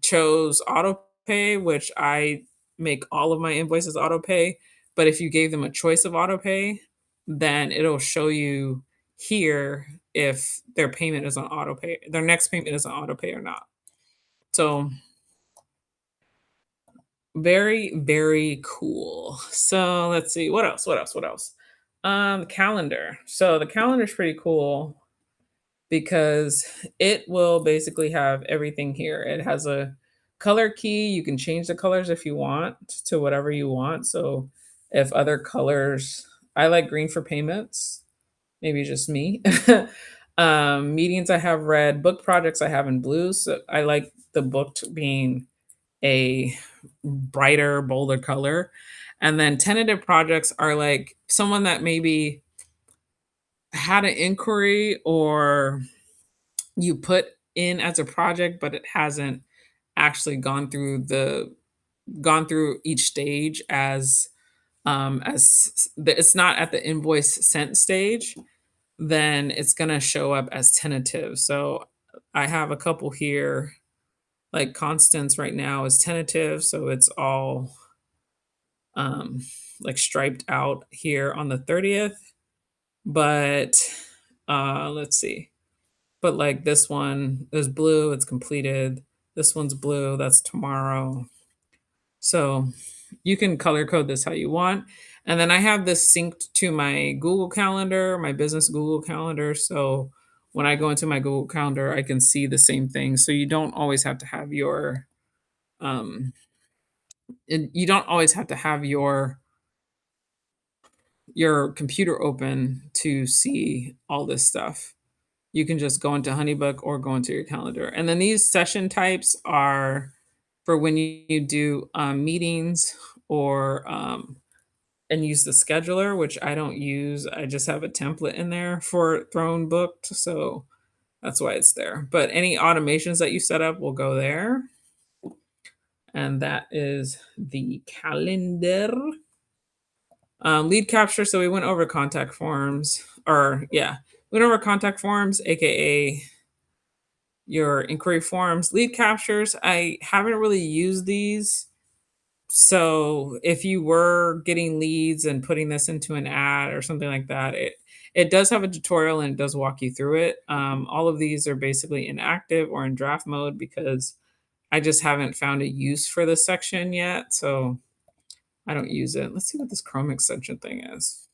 chose auto pay, which I make all of my invoices auto pay, but if you gave them a choice of auto pay, then it'll show you here if their payment is on auto pay, their next payment is on auto pay or not. So very, very cool. So let's see what else. What else? What else? Calendar. So the calendar is pretty cool because it will basically have everything here. It has a color key. You can change the colors if you want to whatever you want. So if other colors, I like green for payments, maybe just me. Meetings I have red, book projects I have in blue. So I like the booked being a brighter, bolder color. And then tentative projects are like someone that maybe had an inquiry or you put in as a project, but it hasn't actually gone through each stage it's not at the invoice sent stage, then it's gonna show up as tentative. So I have a couple here, like Constance right now is tentative, so it's all um like striped out here on the 30th. But let's see. But like this one is blue, it's completed. This one's blue, that's tomorrow. So you can color code this how you want. And then I have this synced to my Google Calendar, my business Google Calendar. So when I go into my Google Calendar, I can see the same thing. So you don't always have to have um you don't always have to have your computer open to see all this stuff. You can just go into Honeybook or go into your calendar. And then these session types are for when you do meetings or and use the scheduler, which I don't use. I just have a template in there for Throne Booked. So that's why it's there. But any automations that you set up will go there. And that is the calendar. Lead capture. So we went over contact forms, or yeah, went over contact forms, aka your inquiry forms. Lead captures, I haven't really used these. So if you were getting leads and putting this into an ad or something like that, it does have a tutorial and it does walk you through it. All of these are basically inactive or in draft mode because I just haven't found a use for this section yet. So I don't use it. Let's see what this Chrome extension thing is.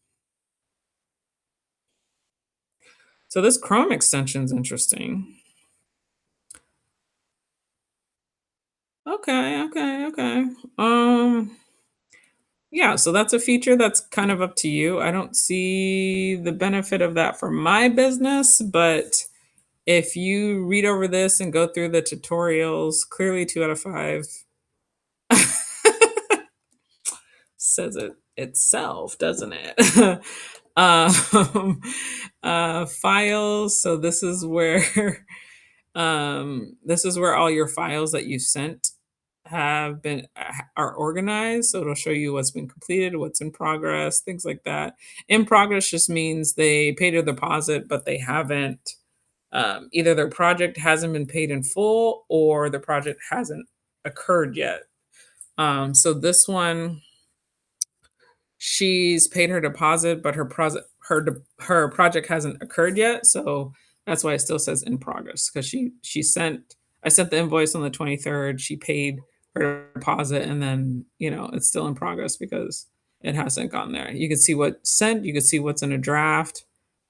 So this Chrome extension is interesting. Okay, okay, okay. Yeah, so that's a feature that's kind of up to you. I don't see the benefit of that for my business, but if you read over this and go through the tutorials, clearly 2 out of 5 says it itself, doesn't it? um, files. So this is where all your files that you sent have been are organized. So it'll show you what's been completed, what's in progress, things like that. In progress just means they paid a deposit, but they haven't either their project hasn't been paid in full or the project hasn't occurred yet. So this one, she's paid her deposit, but her project hasn't occurred yet. So that's why it still says in progress because she sent I sent the invoice on the 23rd. She paid or pause it and then, it's still in progress because it hasn't gone there. You can see what's sent, you can see what's in a draft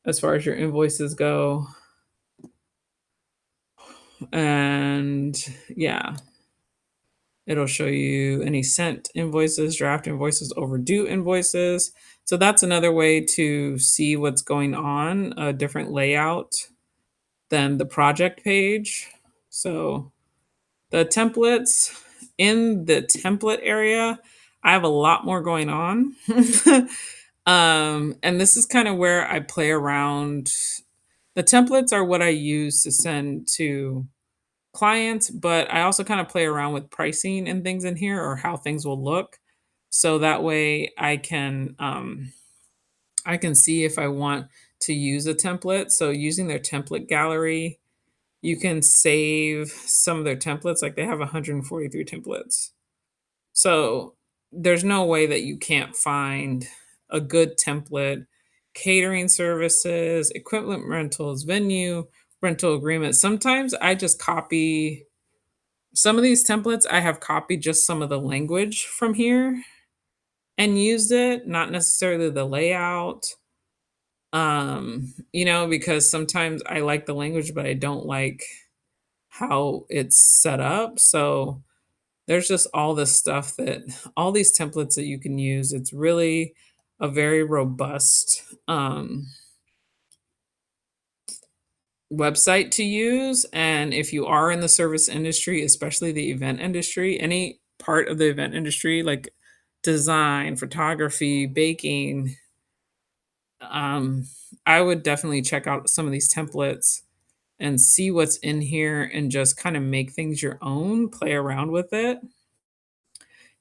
as far as your invoices go. And yeah, it'll show you any sent invoices, draft invoices, overdue invoices. So that's another way to see what's going on, a different layout than the project page. So the templates, in the template area, I have a lot more going on. And this is kind of where I play around. The templates are what I use to send to clients, but I also kind of play around with pricing and things in here or how things will look. So that way I can see if I want to use a template. So using their template gallery, you can save some of their templates. Like they have 143 templates. So there's no way that you can't find a good template, catering services, equipment rentals, venue rental agreements. Sometimes I just copy some of these templates. I have copied just some of the language from here and used it, not necessarily the layout. Because sometimes I like the language, but I don't like how it's set up. So there's just all this stuff that all these templates that you can use. It's really a very robust website to use. And if you are in the service industry, especially the event industry, any part of the event industry, like design, photography, baking, um, I would definitely check out some of these templates and see what's in here and just kind of make things your own, play around with it.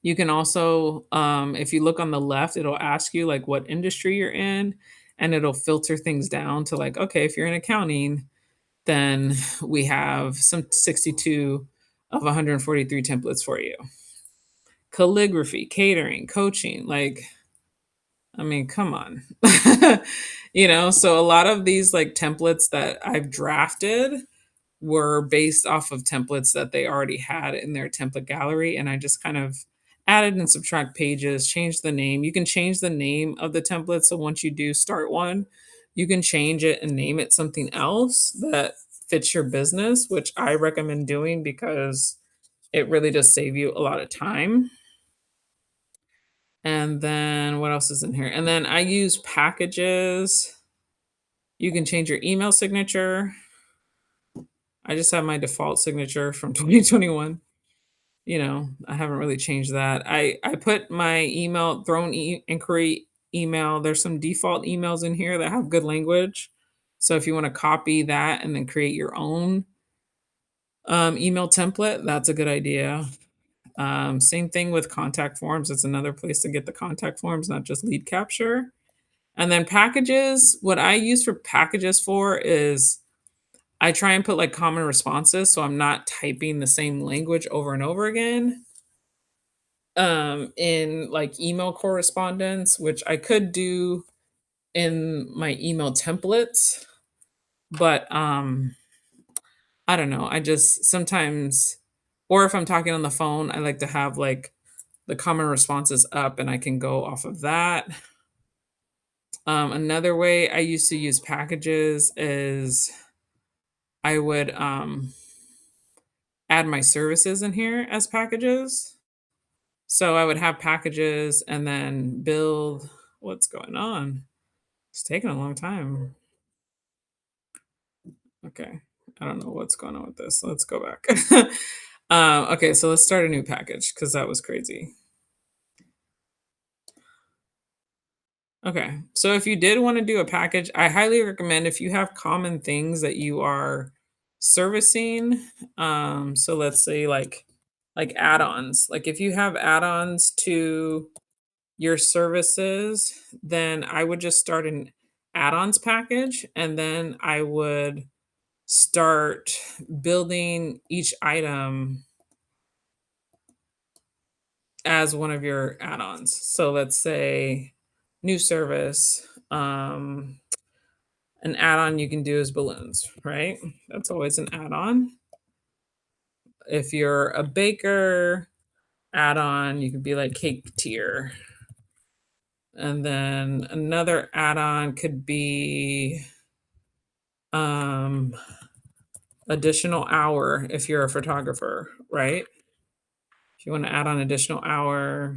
You can also, if you look on the left, it'll ask you like what industry you're in, and it'll filter things down to like, okay, if you're in accounting, then we have some 62 of 143 templates for you. Calligraphy, catering, coaching, like, I mean, come on. So a lot of these like templates that I've drafted were based off of templates that they already had in their template gallery, and I just kind of added and subtract pages, change the name. You can change the name of the template, so once you do start one, you can change it and name it something else that fits your business, which I recommend doing because it really does save you a lot of time. And then what else is in here? And then I use packages. You can change your email signature. I just have my default signature from 2021. I haven't really changed that. I put my email, throne inquiry email. There's some default emails in here that have good language. So if you want to copy that and then create your own email template, that's a good idea. Same thing with contact forms. It's another place to get the contact forms, not just lead capture. And then packages. What I use for packages for is I try and put like common responses so I'm not typing the same language over and over again in like email correspondence, which I could do in my email templates, but I don't know. I just sometimes, or if I'm talking on the phone, I like to have like the common responses up and I can go off of that. Another way I used to use packages is I would add my services in here as packages. So I would have packages and then build. What's going on? It's taking a long time. Okay. I don't know what's going on with this. Let's go back. Okay, so let's start a new package because that was crazy. Okay, so if you did want to do a package, I highly recommend if you have common things that you are servicing. So let's say like add-ons. Like if you have add-ons to your services, then I would just start an add-ons package and then I would start building each item as one of your add-ons. So let's say new service, an add-on you can do is balloons, right? That's always an add-on. If you're a baker, add-on, you could be like cake tier. And then another add-on could be um additional hour if you're a photographer, right? If you want to add on additional hour,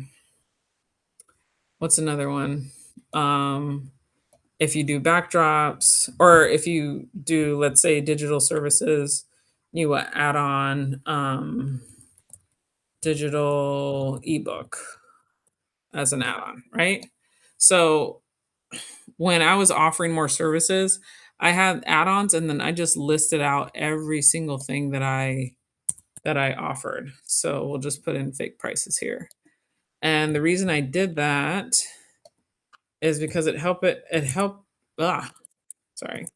what's another one? Um if you do backdrops or if you do, let's say, digital services, you will add on digital ebook as an add-on, right? So when I was offering more services, I had add-ons and then I just listed out every single thing that I offered. So we'll just put in fake prices here. And the reason I did that is because it helped sorry.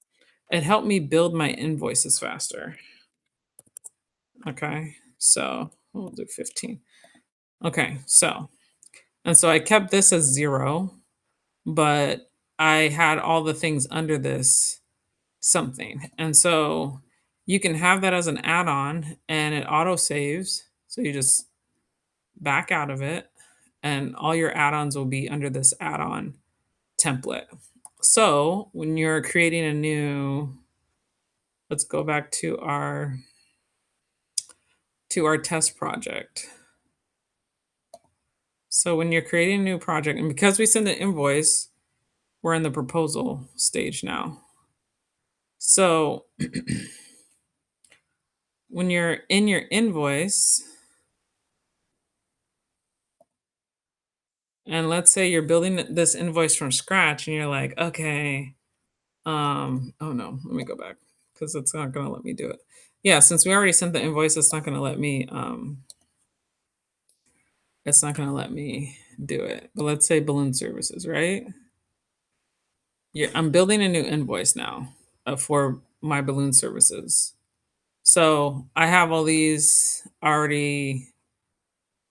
It helped me build my invoices faster. Okay. So we'll do 15. Okay. So I kept this as 0, but I had all the things under this something. And so you can have that as an add-on and it auto saves. So you just back out of it and all your add-ons will be under this add-on template. So when you're creating a new, let's go back to our test project. So when you're creating a new project, and because we send an invoice, we're in the proposal stage now. So when you're in your invoice, and let's say you're building this invoice from scratch and you're like, okay, oh no, let me go back because it's not gonna let me do it. Yeah, since we already sent the invoice, it's not gonna let me do it. But let's say balloon services, right? Yeah, I'm building a new invoice now for my balloon services. So I have all these already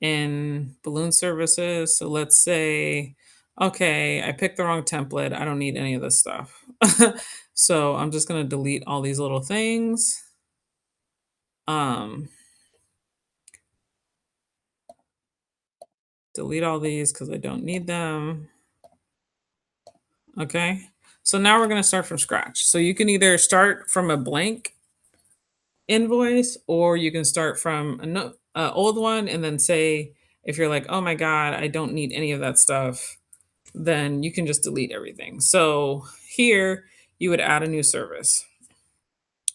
in balloon services. So let's say, okay, I picked the wrong template. I don't need any of this stuff. So I'm just going to delete all these little things. Um, delete all these because I don't need them. Okay. So now we're going to start from scratch. So you can either start from a blank invoice or you can start from an old one and then say, if you're like, oh my God, I don't need any of that stuff, then you can just delete everything. So here you would add a new service.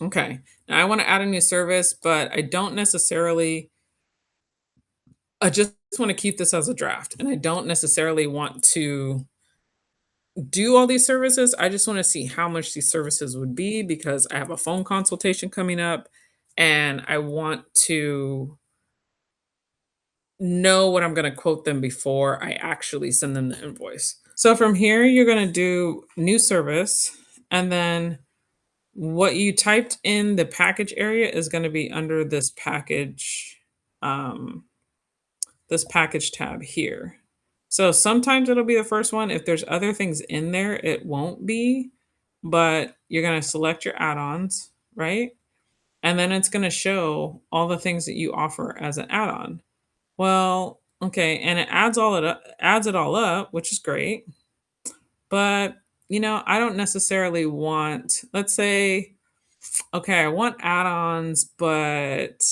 Okay. Now I want to add a new service, but I don't necessarily, I just want to keep this as a draft and I don't necessarily want to do all these services. I just want to see how much these services would be because I have a phone consultation coming up and I want to know what I'm going to quote them before I actually send them the invoice. So from here, you're going to do new service and then what you typed in the package area is going to be under um, this package tab here. So sometimes it'll be the first one. If there's other things in there, it won't be, but you're going to select your add-ons, right? And then it's going to show all the things that you offer as an add-on. Well, okay, and it adds it all up, which is great. But, I don't necessarily want, let's say, okay, I want add-ons, but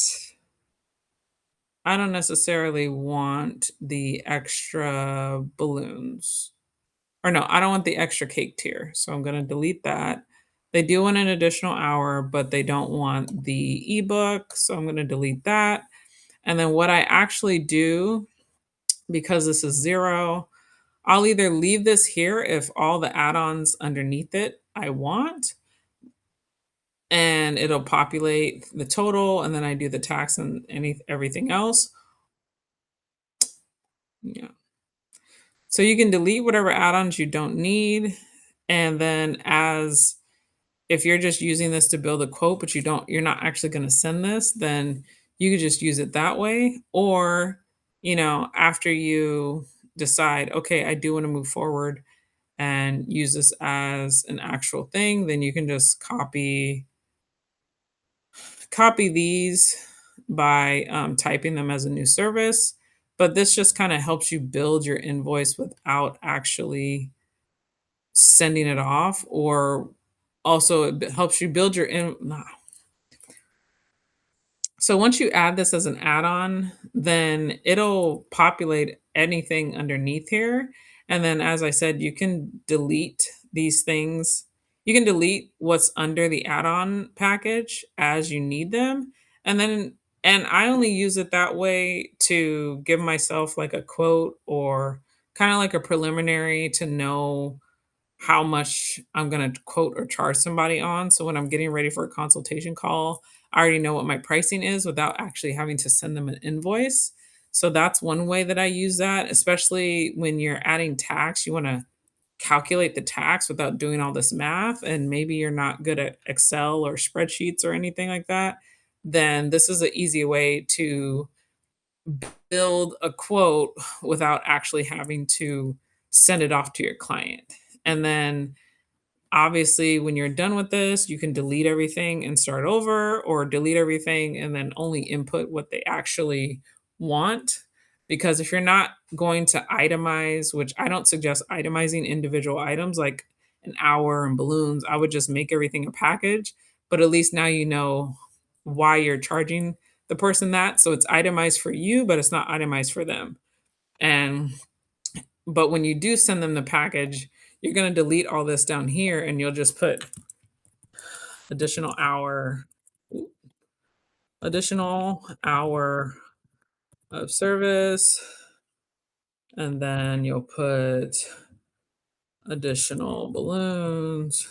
I don't necessarily want the extra balloons. Or no, I don't want the extra cake tier. So I'm going to delete that. They do want an additional hour, but they don't want the ebook. So I'm going to delete that. And then what I actually do, because this is 0, I'll either leave this here if all the add-ons underneath it I want, and it'll populate the total, and then I do the tax and everything else. Yeah. So you can delete whatever add-ons you don't need, and then as if you're just using this to build a quote, but you're not actually going to send this, then you could just use it that way. Or, after you decide, okay, I do want to move forward and use this as an actual thing, then you can just copy these by typing them as a new service, but this just kinda helps you build your invoice without actually sending it off, or also it helps you build your in nah. So once you add this as an add-on, then it'll populate anything underneath here, and then, as I said, you can delete these things. You can delete what's under the add-on package as you need them, and then and I only use it that way to give myself, like, a quote or kinda like a preliminary to know how much I'm gonna quote or charge somebody on. So when I'm getting ready for a consultation call, I already know what my pricing is without actually having to send them an invoice. So that's one way that I use that, especially when you're adding tax. You want to calculate the tax without doing all this math, and maybe you're not good at Excel or spreadsheets or anything like that. Then this is an easy way to build a quote without actually having to send it off to your client. And then obviously, when you're done with this, you can delete everything and start over, or delete everything and then only input what they actually want. Because if you're not going to itemize, which I don't suggest itemizing individual items like an hour and balloons, I would just make everything a package. But at least now you know why you're charging the person that. So it's itemized for you, but it's not itemized for them. And but when you do send them the package, you're gonna delete all this down here and you'll just put additional hour additional hour of service, and then you'll put additional balloons,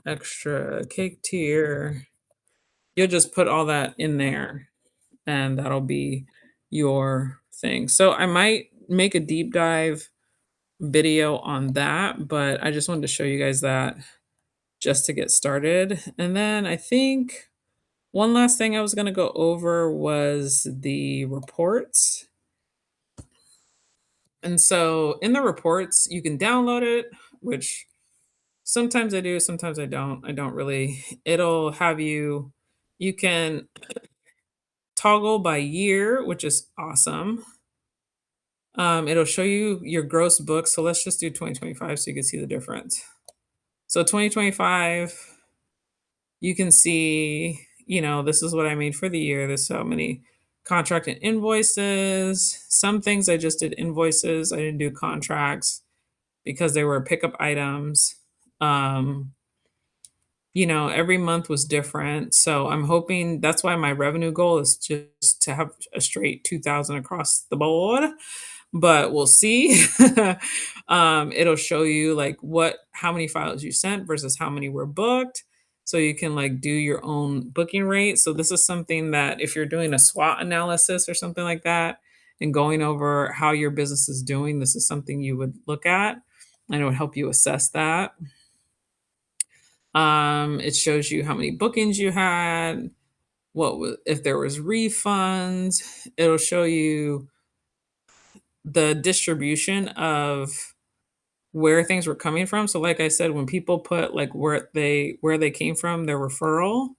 extra cake tier. You'll just put all that in there, and that'll be your thing. So I might make a deep dive video on that, but I just wanted to show you guys that just to get started. And then I think one last thing I was going to go over was the reports. And so in the reports, you can download it, which sometimes I do, sometimes I don't. I don't really. It'll have you, you can toggle by year, which is awesome. It'll show you your gross books. So let's just do 2025 so you can see the difference. So 2025, you can see, this is what I made for the year. There's so many contract and invoices. Some things I just did invoices. I didn't do contracts because they were pickup items. Um, every month was different. So I'm hoping that's why my revenue goal is just to have a straight 2000 across the board, but we'll see. It'll show you like how many files you sent versus how many were booked. So you can like do your own booking rate. So this is something that if you're doing a SWOT analysis or something like that and going over how your business is doing, this is something you would look at and it would help you assess that. It shows you how many bookings you had, if there was refunds. It'll show you the distribution of where things were coming from. So like I said, when people put like where they came from, their referral,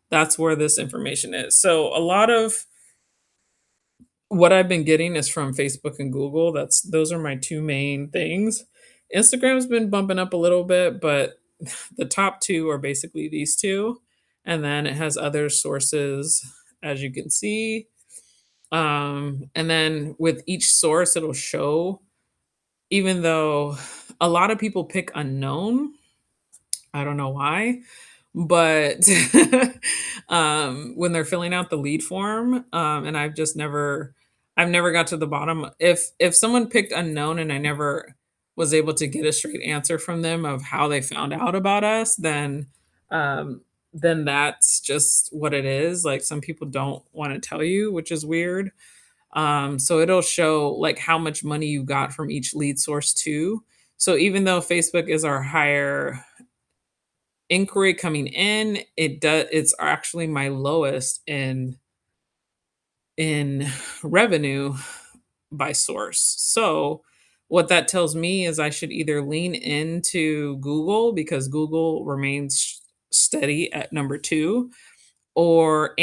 that's where this information is. So a lot of what I've been getting is from Facebook and Google. Those are my two main things. Instagram's been bumping up a little bit, but the top two are basically these two. And then it has other sources, as you can see. And then with each source, it'll show, even though a lot of people pick unknown, I don't know why, but when they're filling out the lead form, and I've never got to the bottom. If someone picked unknown and I never was able to get a straight answer from them of how they found out about us, um, then that's just what it is. Like some people don't want to tell you, which is weird. So it'll show like how much money you got from each lead source too. So even though Facebook is our higher inquiry coming in, it's actually my lowest in revenue by source. So what that tells me is I should either lean into Google because Google remains steady at number 2, or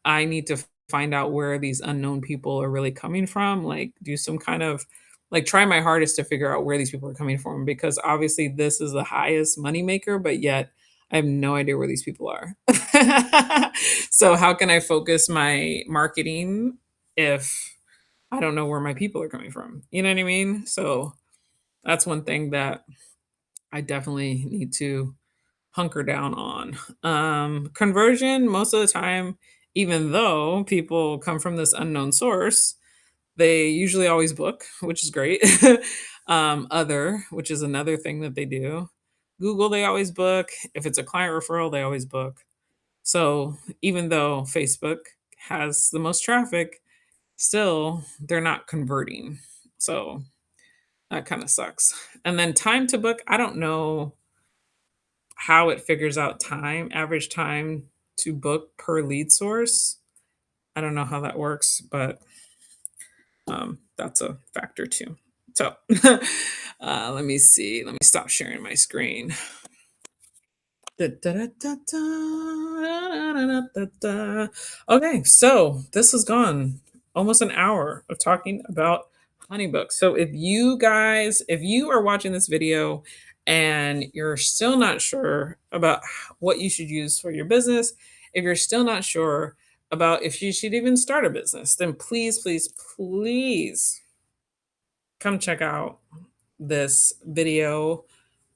I need to find out where these unknown people are really coming from, like, do some kind of like, try my hardest to figure out where these people are coming from because obviously this is the highest moneymaker, but yet I have no idea where these people are. So how can I focus my marketing if I don't know where my people are coming from? You know what I mean? So that's one thing that I definitely need to hunker down on. Conversion, most of the time, even though people come from this unknown source, they usually always book, which is great. Other, which is another thing that they do. Google, they always book. If it's a client referral, they always book. So even though Facebook has the most traffic, still they're not converting. So that kind of sucks. And then time to book, I don't know how it figures out time, average time to book per lead source. I don't know how that works, but that's a factor too. So let me see. Let me stop sharing my screen. Da-da-da-da-da, okay, so this has gone almost an hour of talking about HoneyBook. So if you are watching this video and you're still not sure about what you should use for your business, if you're still not sure about if you should even start a business, then please, please, please come check out this video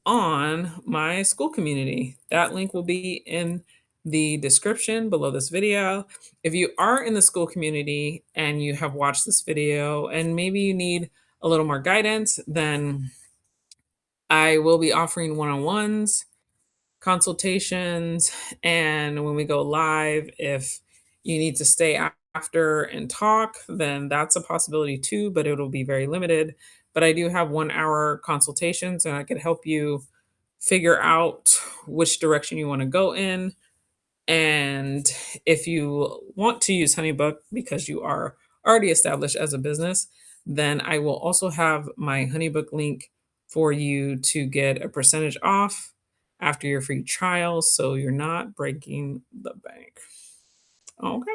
on my school community. That link will be in the description below this video. If you are in the school community and you have watched this video and maybe you need a little more guidance, then I will be offering one-on-ones, consultations, and when we go live, if you need to stay after and talk, then that's a possibility too, but it'll be very limited. But I do have 1 hour consultations and I could help you figure out which direction you want to go in. And if you want to use Honeybook because you are already established as a business, then I will also have my Honeybook link for you to get a percentage off after your free trial so you're not breaking the bank. Okay.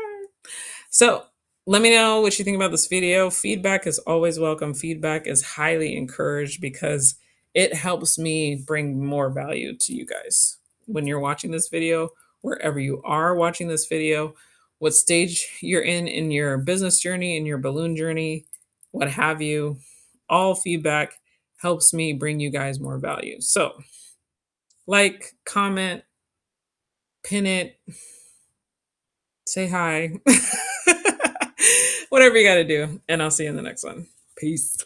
So let me know what you think about this video. Feedback is always welcome. Feedback is highly encouraged because it helps me bring more value to you guys when you're watching this video, wherever you are watching this video, what stage you're in your business journey, in your balloon journey, what have you. All feedback helps me bring you guys more value. So, like, comment, pin it, say hi. Whatever you got to do. And I'll see you in the next one. Peace.